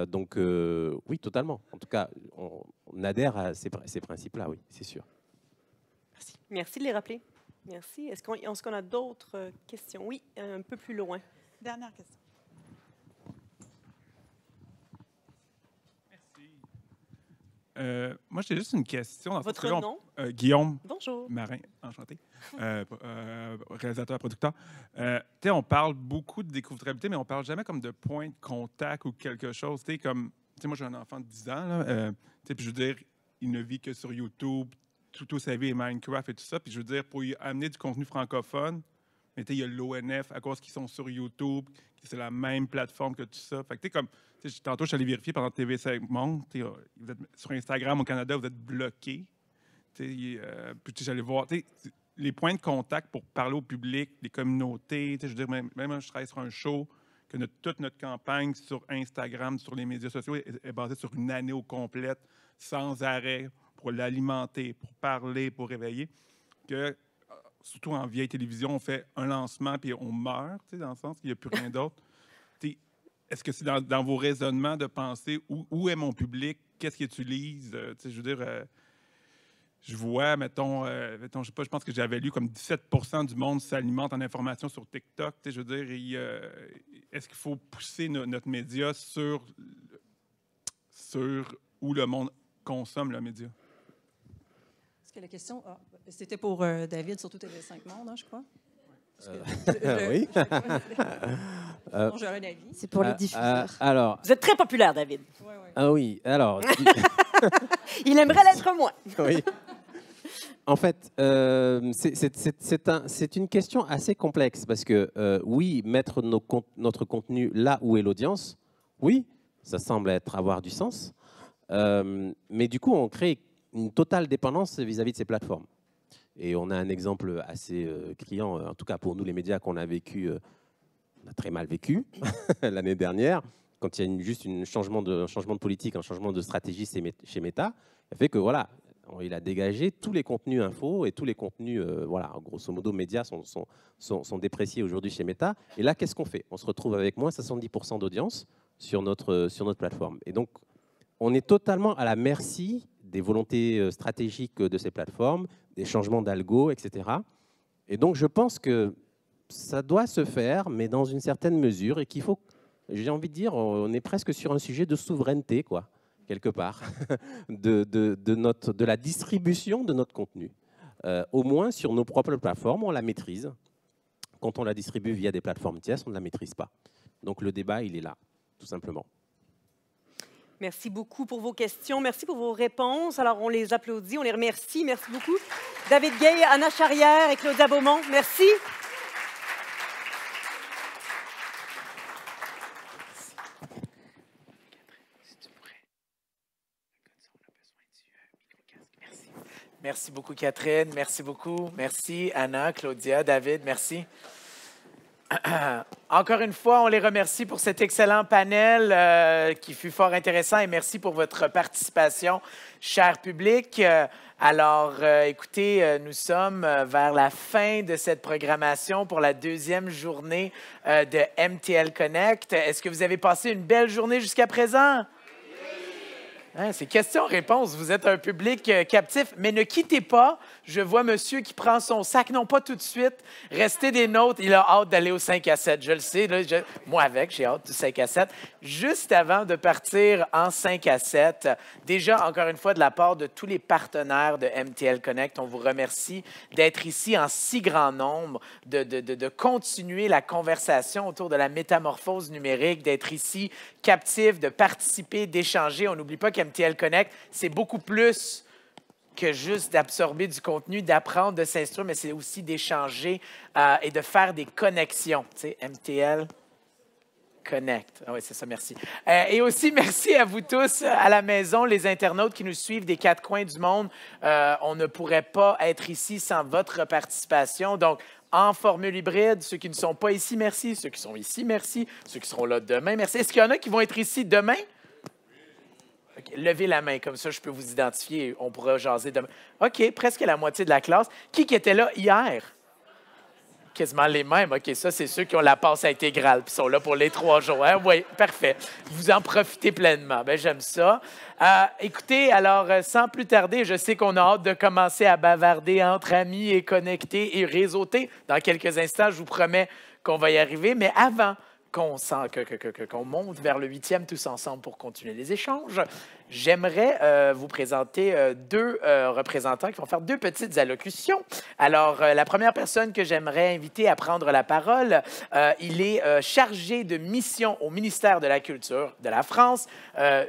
Donc oui, totalement. En tout cas, on adhère à ces principes-là, oui, c'est sûr. Merci. Merci de les rappeler. Merci. Est-ce qu'on a d'autres questions? Oui, un peu plus loin. Dernière question. Moi, j'ai juste une question. Votre nom? Guillaume. Bonjour. Marin, enchanté. Réalisateur, producteur. On parle beaucoup de découvrabilité, mais on ne parle jamais comme de point de contact ou quelque chose. Moi, j'ai un enfant de 10 ans. Là, puis je veux dire, il ne vit que sur YouTube. Toute sa vie est Minecraft et tout ça. Puis je veux dire, pour y amener du contenu francophone, mais il y a l'ONF à cause qu'ils sont sur YouTube, c'est la même plateforme que tout ça. Fait que tantôt, je suis allé vérifier pendant TV5 Monde. Vous êtes sur Instagram au Canada, vous êtes bloqué. Puis j'allais voir les points de contact pour parler au public, les communautés. Je veux dire, même je travaille sur un show, que toute notre campagne sur Instagram, sur les médias sociaux, est basée sur une année au complète, sans arrêt, pour l'alimenter, pour parler, pour réveiller. Que surtout en vieille télévision, on fait un lancement puis on meurt, dans le sens qu'il n'y a plus rien d'autre. Est-ce que c'est dans vos raisonnements de penser où est mon public, qu'est-ce qu'ils utilisent? Je veux dire, je vois, mettons, je sais pas, je pense que j'avais lu comme 17% du monde s'alimente en information sur TikTok. Je veux dire, est-ce qu'il faut pousser notre média sur où le monde consomme le média? Est-ce que la question, c'était pour David, surtout TV5 Monde, hein, je crois? Oui. J'aurais un avis. C'est pour les diffuseurs. Alors, Vous êtes très populaire, David. ah oui, alors... Il aimerait l'être moins. Oui. En fait, c'est une question assez complexe parce que, oui, mettre notre contenu là où est l'audience, oui, ça semble avoir du sens. Mais du coup, on crée une totale dépendance vis-à-vis de ces plateformes. Et on a un exemple assez criant, en tout cas pour nous, les médias qu'on a vécu, on a très mal vécu l'année dernière, quand il y a juste un changement de politique, un changement de stratégie chez Meta, ça fait que voilà, il a dégagé tous les contenus info et tous les contenus, voilà, grosso modo, médias sont dépréciés aujourd'hui chez Meta. Et là, qu'est-ce qu'on fait? On se retrouve avec moins 70% d'audience sur notre plateforme. Et donc, on est totalement à la merci des volontés stratégiques de ces plateformes, des changements d'algo, etc. Et donc, je pense que ça doit se faire, mais dans une certaine mesure, et qu'il faut, j'ai envie de dire, on est presque sur un sujet de souveraineté, quoi, quelque part, de la distribution de notre contenu. Au moins, sur nos propres plateformes, on la maîtrise. Quand on la distribue via des plateformes tierces, on ne la maîtrise pas. Donc, le débat, il est là, tout simplement. Merci beaucoup pour vos questions. Merci pour vos réponses. Alors, on les applaudit, on les remercie. Merci beaucoup. David Gay, Anna Charrière et Claudia Beaumont, merci. Merci beaucoup, Catherine. Merci beaucoup. Merci, Anna, Claudia, David. Merci. Encore une fois, on les remercie pour cet excellent panel qui fut fort intéressant et merci pour votre participation, cher public. Écoutez, nous sommes vers la fin de cette programmation pour la deuxième journée de MTL Connect. Est-ce que vous avez passé une belle journée jusqu'à présent? Hein, c'est question-réponse. Vous êtes un public captif, mais ne quittez pas. Je vois monsieur qui prend son sac. Non, pas tout de suite. Restez des nôtres. Il a hâte d'aller au 5 à 7. Je le sais. Là, moi, avec, j'ai hâte du 5 à 7. Juste avant de partir en 5 à 7, déjà, encore une fois, de la part de tous les partenaires de MTL Connect, on vous remercie d'être ici en si grand nombre, de continuer la conversation autour de la métamorphose numérique, d'être ici captif, de participer, d'échanger. On n'oublie pas qu'MTL Connect, c'est beaucoup plus que juste d'absorber du contenu, d'apprendre, de s'instruire, mais c'est aussi d'échanger et de faire des connexions. Tu sais, MTL Connect. Ah oui, c'est ça, merci. Et aussi, merci à vous tous à la maison, les internautes qui nous suivent des quatre coins du monde. On ne pourrait pas être ici sans votre participation. Donc, en formule hybride, ceux qui ne sont pas ici, merci. Ceux qui sont ici, merci. Ceux qui seront là demain, merci. Est-ce qu'il y en a qui vont être ici demain? Okay. Levez la main, comme ça je peux vous identifier. On pourra jaser demain. OK, presque la moitié de la classe. Qui était là hier? Quasiment les mêmes. OK, ça, c'est ceux qui ont la passe intégrale puis sont là pour les 3 jours. Hein? Oui, parfait. Vous en profitez pleinement. Bien, j'aime ça. Écoutez, alors, sans plus tarder, je sais qu'on a hâte de commencer à bavarder entre amis et connecter et réseauter. Dans quelques instants, je vous promets qu'on va y arriver. Mais avant qu'on monte vers le 8e tous ensemble pour continuer les échanges, j'aimerais vous présenter 2 représentants qui vont faire 2 petites allocutions. Alors, la première personne que j'aimerais inviter à prendre la parole, il est chargé de mission au ministère de la Culture de la France.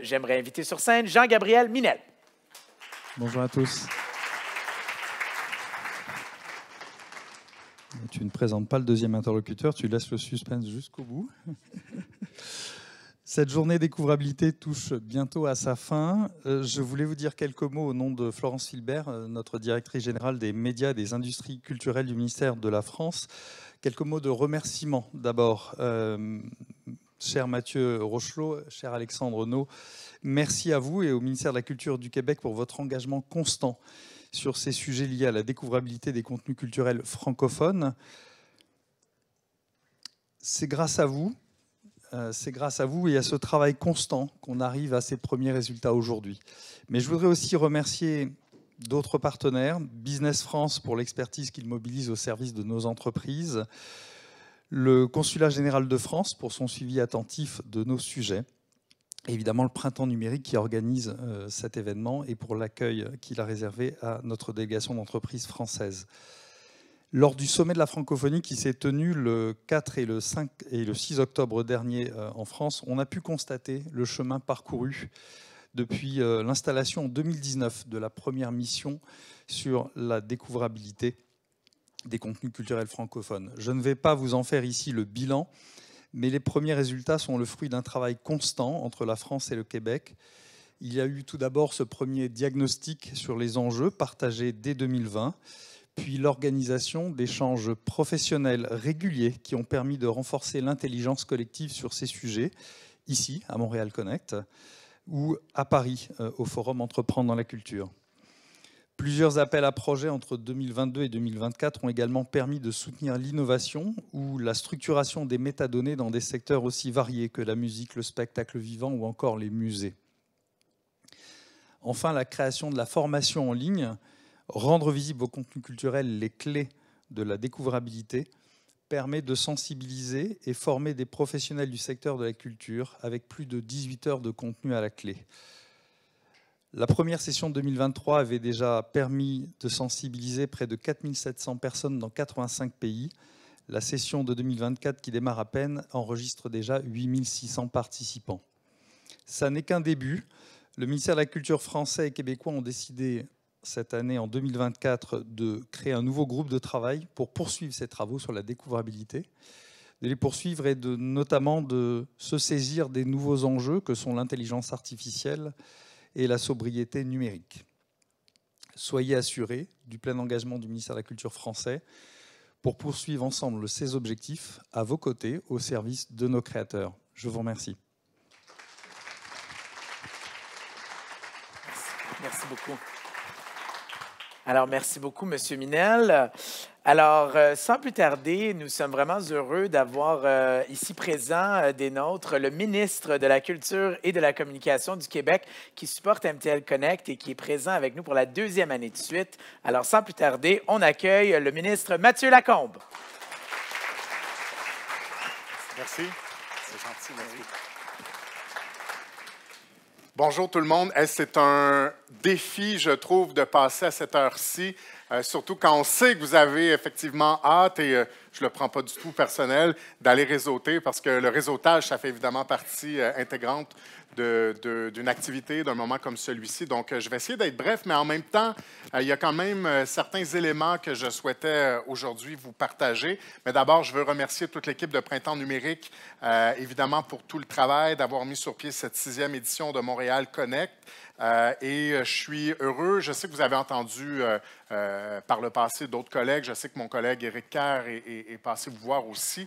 J'aimerais inviter sur scène Jean-Gabriel Minel. Bonjour à tous. Tu ne présentes pas le deuxième interlocuteur, tu laisses le suspense jusqu'au bout. Cette journée découvrabilité touche bientôt à sa fin. Je voulais vous dire quelques mots au nom de Florence Filbert, notre directrice générale des médias et des industries culturelles du ministère de la France. Quelques mots de remerciement d'abord. Cher Mathieu Rochelot, cher Alexandre No, merci à vous et au ministère de la Culture du Québec pour votre engagement constant. sur ces sujets liés à la découvrabilité des contenus culturels francophones. C'est grâce à vous et à ce travail constant qu'on arrive à ces premiers résultats aujourd'hui. Mais je voudrais aussi remercier d'autres partenaires, Business France pour l'expertise qu'il mobilise au service de nos entreprises, le Consulat général de France pour son suivi attentif de nos sujets, et évidemment le Printemps numérique qui organise cet événement et pour l'accueil qu'il a réservé à notre délégation d'entreprises françaises. Lors du sommet de la francophonie qui s'est tenu le 4 et le 5 et le 6 octobre dernier en France, on a pu constater le chemin parcouru depuis l'installation en 2019 de la première mission sur la découvrabilité des contenus culturels francophones. Je ne vais pas vous en faire ici le bilan, mais les premiers résultats sont le fruit d'un travail constant entre la France et le Québec. Il y a eu tout d'abord ce premier diagnostic sur les enjeux partagé dès 2020, puis l'organisation d'échanges professionnels réguliers qui ont permis de renforcer l'intelligence collective sur ces sujets, ici, à Montréal Connect, ou à Paris, au Forum Entreprendre dans la culture. Plusieurs appels à projets entre 2022 et 2024 ont également permis de soutenir l'innovation ou la structuration des métadonnées dans des secteurs aussi variés que la musique, le spectacle vivant ou encore les musées. Enfin, la création de la formation en ligne, rendre visibles aux contenus culturels les clés de la découvrabilité, permet de sensibiliser et former des professionnels du secteur de la culture avec plus de 18 heures de contenu à la clé. La première session de 2023 avait déjà permis de sensibiliser près de 4700 personnes dans 85 pays. La session de 2024, qui démarre à peine, enregistre déjà 8600 participants. Ça n'est qu'un début. Le ministère de la Culture français et québécois ont décidé cette année, en 2024, de créer un nouveau groupe de travail pour poursuivre ces travaux sur la découvrabilité, de les poursuivre et notamment de se saisir des nouveaux enjeux que sont l'intelligence artificielle et la sobriété numérique. Soyez assurés du plein engagement du ministère de la Culture français pour poursuivre ensemble ces objectifs à vos côtés, au service de nos créateurs. Je vous remercie. Merci beaucoup. Alors, merci beaucoup, M. Minel. Alors, sans plus tarder, nous sommes vraiment heureux d'avoir ici présent des nôtres le ministre de la Culture et de la Communication du Québec qui supporte MTL Connect et qui est présent avec nous pour la deuxième année de suite. Alors, sans plus tarder, on accueille le ministre Mathieu Lacombe. Merci. C'est gentil, merci. Bonjour tout le monde. C'est un défi, je trouve, de passer à cette heure-ci, surtout quand on sait que vous avez effectivement hâte, et je ne le prends pas du tout personnel, d'aller réseauter, parce que le réseautage, ça fait évidemment partie intégrante d'une activité, d'un moment comme celui-ci. Donc, je vais essayer d'être bref, mais en même temps, il y a quand même certains éléments que je souhaitais aujourd'hui vous partager. Mais d'abord, je veux remercier toute l'équipe de Printemps numérique, évidemment, pour tout le travail, d'avoir mis sur pied cette 6e édition de Montréal Connect. Et je suis heureux. Je sais que vous avez entendu par le passé d'autres collègues. Je sais que mon collègue Éric Kerr est passé vous voir aussi,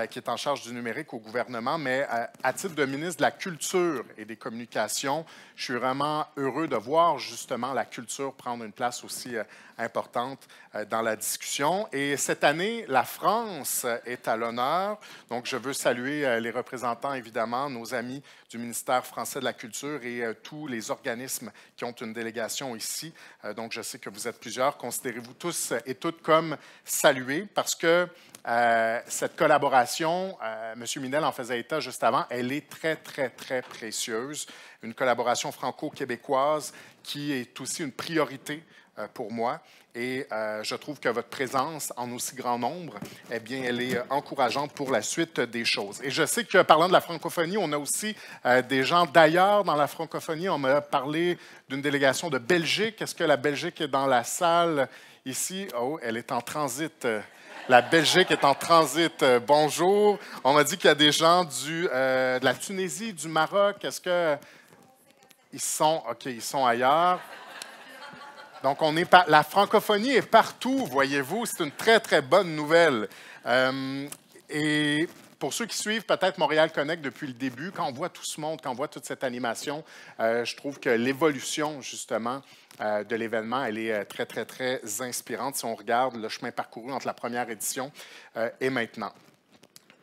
qui est en charge du numérique au gouvernement. Mais à titre de ministre de la Culture et des Communications, je suis vraiment heureux de voir justement la culture prendre une place aussi importante dans la discussion. Et cette année, la France est à l'honneur. Donc, je veux saluer les représentants, évidemment, nos amis du ministère français de la Culture et tous les organismes qui ont une délégation ici. Donc, je sais que vous êtes plusieurs. Considérez-vous tous et toutes comme salués parce que cette collaboration, M. Minel en faisait état juste avant, elle est très, très, très précieuse. Une collaboration franco-québécoise qui est aussi une priorité pour moi. Et je trouve que votre présence en aussi grand nombre, eh bien, elle est encourageante pour la suite des choses. Et je sais que, parlant de la francophonie, on a aussi des gens d'ailleurs dans la francophonie. On m'a parlé d'une délégation de Belgique. Est-ce que la Belgique est dans la salle ici? Oh, elle est en transit. La Belgique est en transit. Bonjour. On m'a dit qu'il y a des gens de la Tunisie, du Maroc. Est-ce que ils sont ailleurs? Donc, la francophonie est partout, voyez-vous. C'est une très, très bonne nouvelle. Et pour ceux qui suivent peut-être Montréal Connect depuis le début, quand on voit tout ce monde, quand on voit toute cette animation, je trouve que l'évolution, justement, de l'événement, elle est très, très, très inspirante si on regarde le chemin parcouru entre la première édition et maintenant.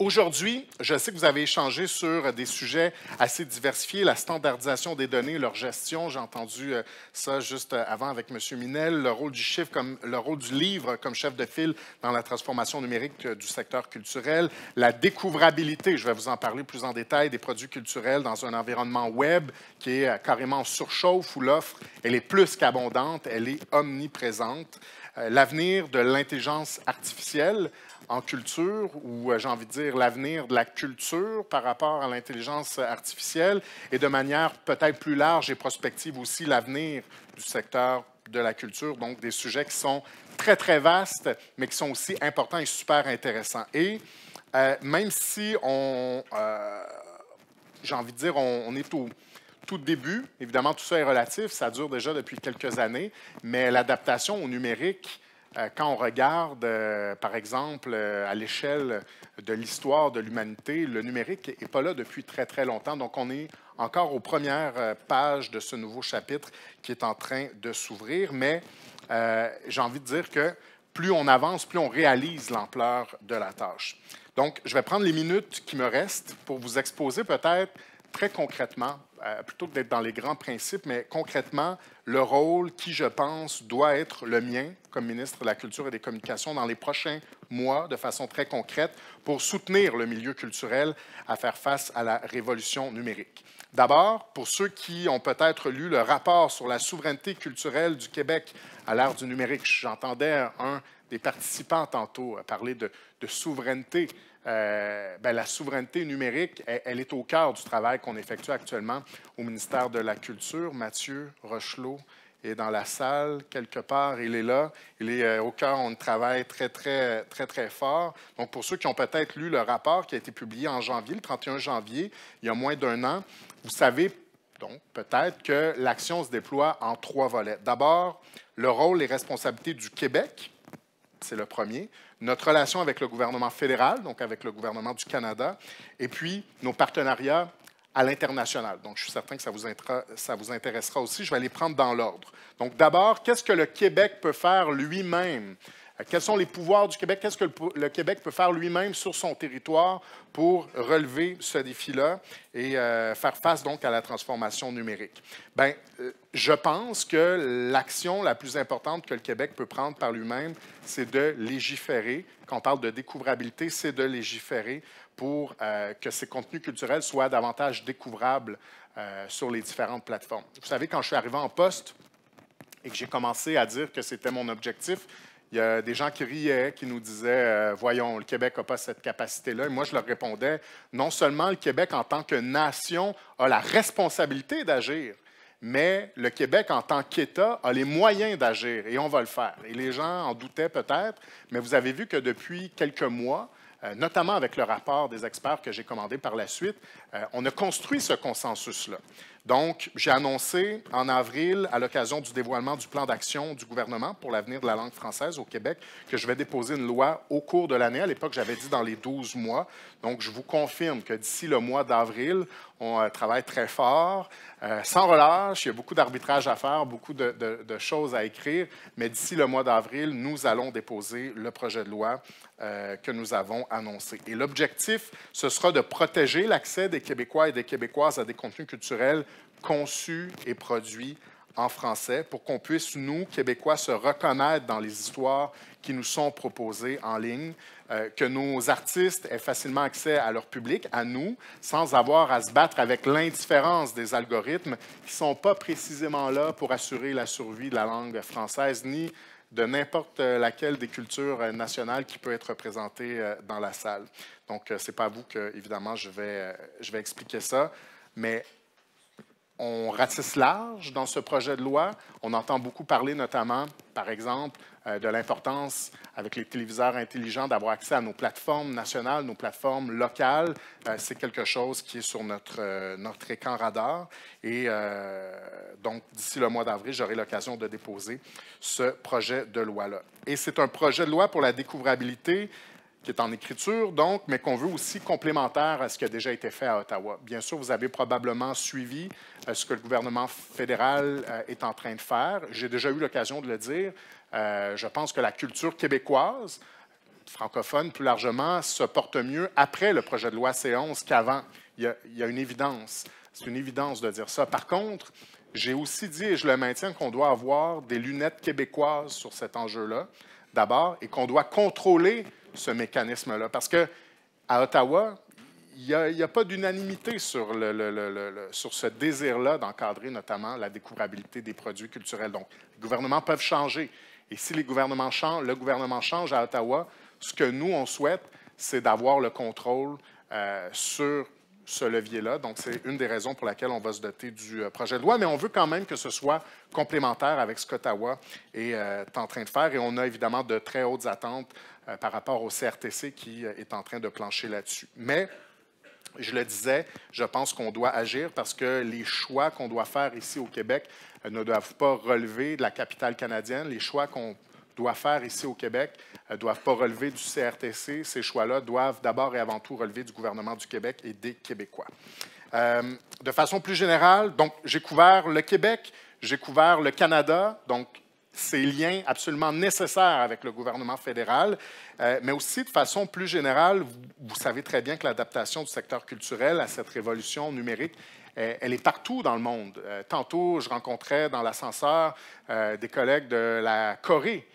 Aujourd'hui, je sais que vous avez échangé sur des sujets assez diversifiés, la standardisation des données, leur gestion. J'ai entendu ça juste avant avec M. Minel, le rôle du chiffre, comme le rôle du livre comme chef de file dans la transformation numérique du secteur culturel, la découvrabilité, je vais vous en parler plus en détail, des produits culturels dans un environnement web qui est carrément en surchauffe, où l'offre, elle est plus qu'abondante, elle est omniprésente. L'avenir de l'intelligence artificielle en culture, ou j'ai envie de dire l'avenir de la culture par rapport à l'intelligence artificielle, et de manière peut-être plus large et prospective aussi l'avenir du secteur de la culture, donc des sujets qui sont très, très vastes, mais qui sont aussi importants et super intéressants. Et même si j'ai envie de dire, on est au tout début, évidemment, tout ça est relatif, ça dure déjà depuis quelques années, mais l'adaptation au numérique, quand on regarde, par exemple, à l'échelle de l'histoire de l'humanité, le numérique n'est pas là depuis très, très longtemps. Donc, on est encore aux premières pages de ce nouveau chapitre qui est en train de s'ouvrir. Mais j'ai envie de dire que plus on avance, plus on réalise l'ampleur de la tâche. Donc, je vais prendre les minutes qui me restent pour vous exposer peut-être très concrètement, plutôt que d'être dans les grands principes, mais concrètement, le rôle qui, je pense, doit être le mien comme ministre de la Culture et des Communications dans les prochains mois, de façon très concrète, pour soutenir le milieu culturel à faire face à la révolution numérique. D'abord, pour ceux qui ont peut-être lu le rapport sur la souveraineté culturelle du Québec à l'ère du numérique, j'entendais un des participants tantôt parler de souveraineté. La souveraineté numérique, elle est au cœur du travail qu'on effectue actuellement au ministère de la Culture. Mathieu Rochelot est dans la salle, quelque part, il est là. Il est au cœur, on travaille très, très, très, très fort. Donc, pour ceux qui ont peut-être lu le rapport qui a été publié en janvier, le 31 janvier, il y a moins d'un an, vous savez donc peut-être que l'action se déploie en 3 volets. D'abord, le rôle et responsabilités du Québec, c'est le premier. Notre relation avec le gouvernement fédéral, donc avec le gouvernement du Canada, et puis nos partenariats à l'international. Donc, je suis certain que ça vous intéressera aussi. Je vais les prendre dans l'ordre. Donc, d'abord, qu'est-ce que le Québec peut faire lui-même? Quels sont les pouvoirs du Québec? Qu'est-ce que le Québec peut faire lui-même sur son territoire pour relever ce défi-là et faire face donc à la transformation numérique? Bien, je pense que l'action la plus importante que le Québec peut prendre par lui-même, c'est de légiférer. Quand on parle de découvrabilité, c'est de légiférer pour que ces contenus culturels soient davantage découvrables sur les différentes plateformes. Vous savez, quand je suis arrivé en poste et que j'ai commencé à dire que c'était mon objectif, il y a des gens qui riaient, qui nous disaient voyons, le Québec n'a pas cette capacité-là. Et moi, je leur répondais non seulement le Québec en tant que nation a la responsabilité d'agir, mais le Québec en tant qu'État a les moyens d'agir et on va le faire. Et les gens en doutaient peut-être, mais vous avez vu que depuis quelques mois, notamment avec le rapport des experts que j'ai commandé par la suite, on a construit ce consensus-là. Donc, j'ai annoncé en avril, à l'occasion du dévoilement du plan d'action du gouvernement pour l'avenir de la langue française au Québec, que je vais déposer une loi au cours de l'année. À l'époque, j'avais dit dans les 12 mois. Donc, je vous confirme que d'ici le mois d'avril, on travaille très fort, sans relâche. Il y a beaucoup d'arbitrage à faire, beaucoup de choses à écrire. Mais d'ici le mois d'avril, nous allons déposer le projet de loi que nous avons annoncé. Et l'objectif, ce sera de protéger l'accès des Québécois et des Québécoises à des contenus culturels conçus et produits en français pour qu'on puisse, nous, Québécois, se reconnaître dans les histoires qui nous sont proposées en ligne, que nos artistes aient facilement accès à leur public, à nous, sans avoir à se battre avec l'indifférence des algorithmes qui ne sont pas précisément là pour assurer la survie de la langue française, ni de n'importe laquelle des cultures nationales qui peut être représentée dans la salle. Donc, ce n'est pas à vous que, évidemment, je vais expliquer ça, mais on ratisse large dans ce projet de loi. On entend beaucoup parler, notamment, par exemple, de l'importance, avec les téléviseurs intelligents, d'avoir accès à nos plateformes nationales, nos plateformes locales. C'est quelque chose qui est sur notre écran radar. Et donc, d'ici le mois d'avril, j'aurai l'occasion de déposer ce projet de loi-là. Et c'est un projet de loi pour la découvrabilité qui est en écriture, donc, mais qu'on veut aussi complémentaire à ce qui a déjà été fait à Ottawa. Bien sûr, vous avez probablement suivi ce que le gouvernement fédéral est en train de faire. J'ai déjà eu l'occasion de le dire. Je pense que la culture québécoise, francophone plus largement, se porte mieux après le projet de loi C11 qu'avant. Il y a une évidence. C'est une évidence de dire ça. Par contre, j'ai aussi dit, et je le maintiens, qu'on doit avoir des lunettes québécoises sur cet enjeu-là, d'abord, et qu'on doit contrôler ce mécanisme-là. Parce qu'à Ottawa, il n'y a pas d'unanimité sur, sur ce désir-là d'encadrer notamment la découvrabilité des produits culturels. Donc, les gouvernements peuvent changer. Et si le gouvernement change à Ottawa, ce que nous, on souhaite, c'est d'avoir le contrôle sur ce levier-là. Donc, c'est une des raisons pour laquelle on va se doter du projet de loi, mais on veut quand même que ce soit complémentaire avec ce qu'Ottawa est en train de faire. Et on a évidemment de très hautes attentes par rapport au CRTC qui est en train de plancher là-dessus. Mais, je le disais, je pense qu'on doit agir parce que les choix qu'on doit faire ici au Québec ne doivent pas relever de la capitale canadienne. Les choix qu'on doit faire ici au Québec ne doivent pas relever du CRTC. Ces choix-là doivent d'abord et avant tout relever du gouvernement du Québec et des Québécois. De façon plus générale, donc, j'ai couvert le Québec, j'ai couvert le Canada, donc ces liens absolument nécessaires avec le gouvernement fédéral, mais aussi de façon plus générale, vous savez très bien que l'adaptation du secteur culturel à cette révolution numérique, elle est partout dans le monde. Tantôt, je rencontrais dans l'ascenseur des collègues de la Corée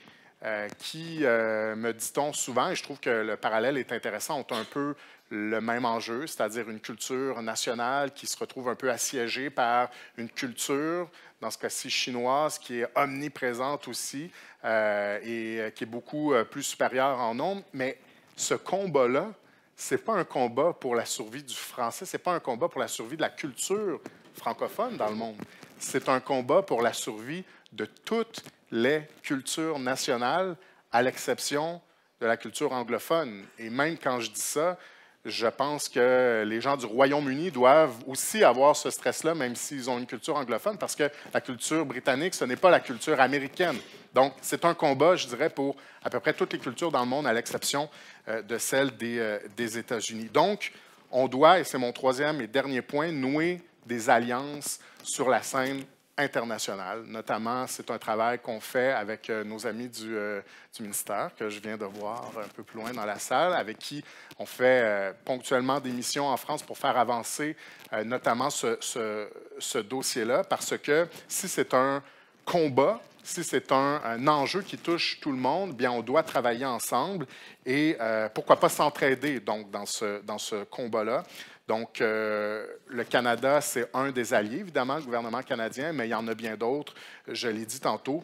qui, me dit-on souvent, et je trouve que le parallèle est intéressant, ont un peu le même enjeu, c'est-à-dire une culture nationale qui se retrouve un peu assiégée par une culture, dans ce cas-ci chinoise, qui est omniprésente aussi et qui est beaucoup plus supérieure en nombre. Mais ce combat-là, ce n'est pas un combat pour la survie du français, ce n'est pas un combat pour la survie de la culture francophone dans le monde. C'est un combat pour la survie de toutes les cultures nationales, à l'exception de la culture anglophone. Et même quand je dis ça, je pense que les gens du Royaume-Uni doivent aussi avoir ce stress-là, même s'ils ont une culture anglophone, parce que la culture britannique, ce n'est pas la culture américaine. Donc, c'est un combat, je dirais, pour à peu près toutes les cultures dans le monde, à l'exception de celle des États-Unis. Donc, on doit, et c'est mon troisième et dernier point, nouer des alliances sur la scène internationale. Notamment, c'est un travail qu'on fait avec nos amis du ministère, que je viens de voir un peu plus loin dans la salle, avec qui on fait ponctuellement des missions en France pour faire avancer notamment ce dossier-là, parce que si c'est un combat, si c'est un enjeu qui touche tout le monde, bien, on doit travailler ensemble et pourquoi pas s'entraider donc dans ce combat-là. Donc, le Canada, c'est un des alliés, évidemment, le gouvernement canadien, mais il y en a bien d'autres. Je l'ai dit tantôt.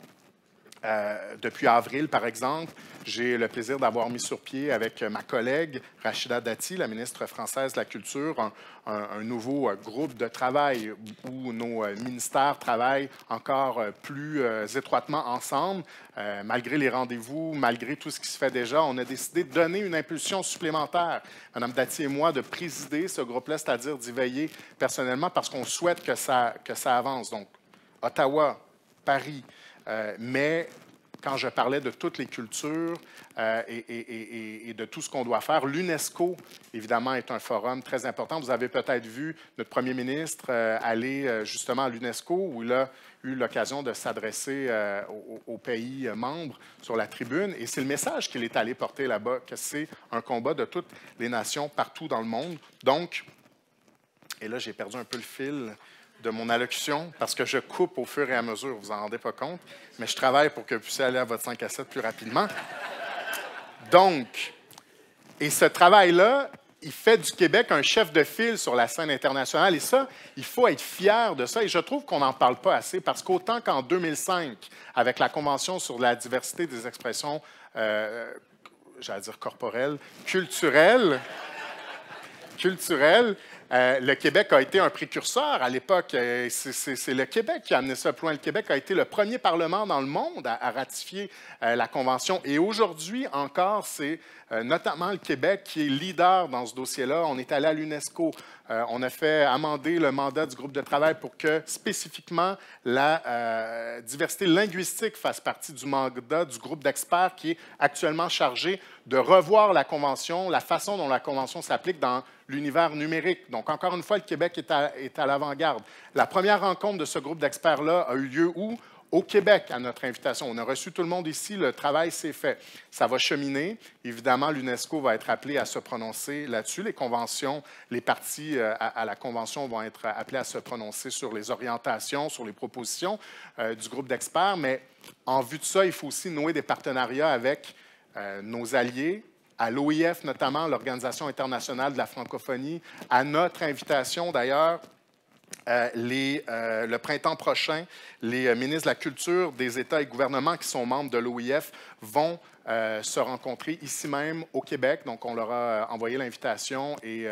Depuis avril, par exemple, j'ai le plaisir d'avoir mis sur pied avec ma collègue Rachida Dati, la ministre française de la Culture, un nouveau groupe de travail où nos ministères travaillent encore plus étroitement ensemble. Malgré les rendez-vous, malgré tout ce qui se fait déjà, on a décidé de donner une impulsion supplémentaire, Mme Dati et moi, de présider ce groupe-là, c'est-à-dire d'y veiller personnellement parce qu'on souhaite que ça avance. Donc, Ottawa, Paris, mais quand je parlais de toutes les cultures et de tout ce qu'on doit faire, l'UNESCO, évidemment, est un forum très important. Vous avez peut-être vu notre premier ministre aller justement à l'UNESCO, où il a eu l'occasion de s'adresser aux pays membres sur la tribune. Et c'est le message qu'il est allé porter là-bas, que c'est un combat de toutes les nations partout dans le monde. Donc, et là, j'ai perdu un peu le fil de mon allocution, parce que je coupe au fur et à mesure, vous vous en rendez pas compte, mais je travaille pour que vous puissiez aller à votre 5 à 7 plus rapidement. Donc, et ce travail-là, il fait du Québec un chef de file sur la scène internationale, et ça, il faut être fier de ça, et je trouve qu'on n'en parle pas assez, parce qu'autant qu'en 2005, avec la Convention sur la diversité des expressions, j'allais dire corporelles, culturelles, Le Québec a été un précurseur à l'époque. C'est le Québec qui a amené ça plus loin. Le Québec a été le premier parlement dans le monde à ratifier la Convention. Et aujourd'hui encore, c'est notamment le Québec qui est leader dans ce dossier-là. On est allé à l'UNESCO. On a fait amender le mandat du groupe de travail pour que spécifiquement la diversité linguistique fasse partie du mandat du groupe d'experts qui est actuellement chargé de revoir la Convention, la façon dont la Convention s'applique dans l'univers numérique. Donc, encore une fois, le Québec est à l'avant-garde. La première rencontre de ce groupe d'experts-là a eu lieu où? Au Québec, à notre invitation. On a reçu tout le monde ici, le travail s'est fait. Ça va cheminer. Évidemment, l'UNESCO va être appelé à se prononcer là-dessus. Les conventions, les parties à la Convention vont être appelées à se prononcer sur les orientations, sur les propositions du groupe d'experts. Mais en vue de ça, il faut aussi nouer des partenariats avec nos alliés, à l'OIF notamment, l'Organisation internationale de la francophonie, à notre invitation d'ailleurs. Le printemps prochain, les ministres de la Culture des États et gouvernements qui sont membres de l'OIF vont se rencontrer ici même au Québec. Donc, on leur a envoyé l'invitation et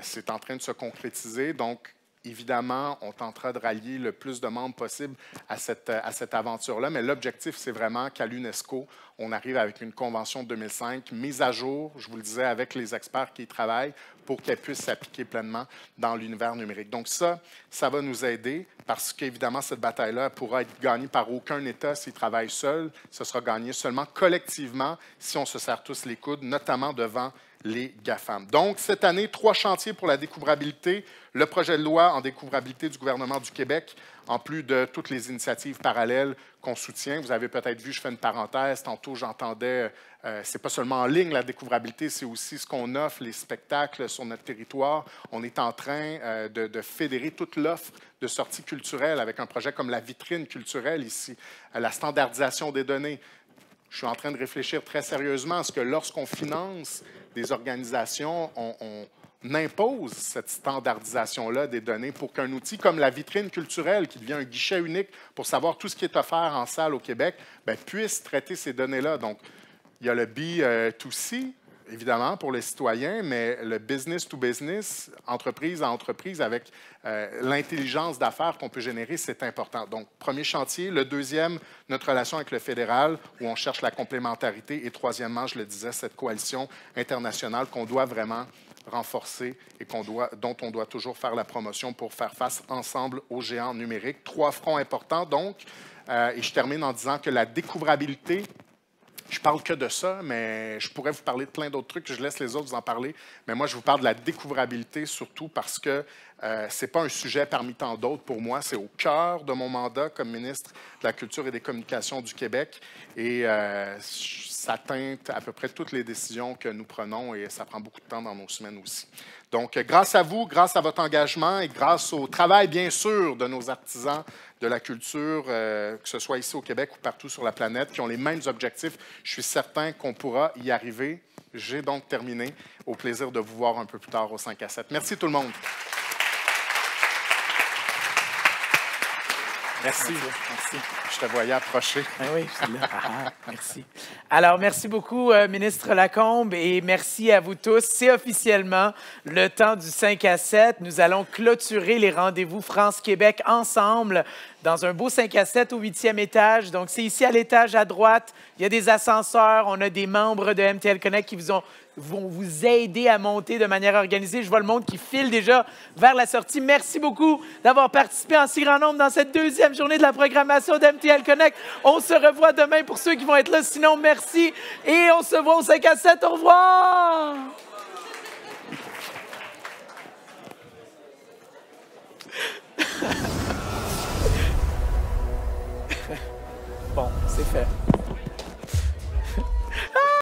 c'est en train de se concrétiser. Donc, évidemment, on tentera de rallier le plus de membres possible à cette aventure-là. Mais l'objectif, c'est vraiment qu'à l'UNESCO, on arrive avec une convention de 2005 mise à jour, je vous le disais, avec les experts qui y travaillent pour qu'elle puisse s'appliquer pleinement dans l'univers numérique. Donc ça va nous aider parce qu'évidemment, cette bataille-là pourra être gagnée par aucun État s'il travaille seul. Ce sera gagné seulement collectivement si on se serre tous les coudes, notamment devant les GAFAM. Donc, cette année, 3 chantiers pour la découvrabilité. Le projet de loi en découvrabilité du gouvernement du Québec, en plus de toutes les initiatives parallèles qu'on soutient. Vous avez peut-être vu, je fais une parenthèse, tantôt j'entendais, c'est pas seulement en ligne la découvrabilité, c'est aussi ce qu'on offre, les spectacles sur notre territoire. On est en train de fédérer toute l'offre de sorties culturelles avec un projet comme la vitrine culturelle ici, la standardisation des données. Je suis en train de réfléchir très sérieusement à ce que lorsqu'on finance des organisations, on impose cette standardisation-là des données pour qu'un outil comme la vitrine culturelle, qui devient un guichet unique pour savoir tout ce qui est offert en salle au Québec, puisse traiter ces données-là. Donc, il y a le B2C, évidemment, pour les citoyens, mais le business-to-business, entreprise à entreprise, avec l'intelligence d'affaires qu'on peut générer, c'est important. Donc, premier chantier. Le deuxième, notre relation avec le fédéral, où on cherche la complémentarité. Et troisièmement, je le disais, cette coalition internationale qu'on doit vraiment renforcer et dont on doit toujours faire la promotion pour faire face ensemble aux géants numériques. 3 fronts importants, donc. Et je termine en disant que la découvrabilité, je parle que de ça, mais je pourrais vous parler de plein d'autres trucs. Je laisse les autres vous en parler. Mais moi, je vous parle de la découvrabilité surtout parce que ce n'est pas un sujet parmi tant d'autres pour moi. C'est au cœur de mon mandat comme ministre de la Culture et des Communications du Québec. Et ça teinte à peu près toutes les décisions que nous prenons et ça prend beaucoup de temps dans nos semaines aussi. Donc, grâce à vous, grâce à votre engagement et grâce au travail, bien sûr, de nos artisans de la culture, que ce soit ici au Québec ou partout sur la planète, qui ont les mêmes objectifs, je suis certain qu'on pourra y arriver. J'ai donc terminé. Au plaisir de vous voir un peu plus tard au 5 à 7. Merci tout le monde. Merci. Merci. Je te voyais approcher. Ben oui, je suis là. Merci. Alors, merci beaucoup, ministre Lacombe, et merci à vous tous. C'est officiellement le temps du 5 à 7. Nous allons clôturer les rendez-vous France-Québec ensemble dans un beau 5 à 7 au 8e étage. Donc, c'est ici à l'étage à droite. Il y a des ascenseurs. On a des membres de MTL Connect qui vont vous aider à monter de manière organisée. Je vois le monde qui file déjà vers la sortie. Merci beaucoup d'avoir participé en si grand nombre dans cette 2e journée de la programmation d'MTL Connect. On se revoit demain pour ceux qui vont être là. Sinon, merci. Et on se voit au 5 à 7. Au revoir! Bon, c'est fait.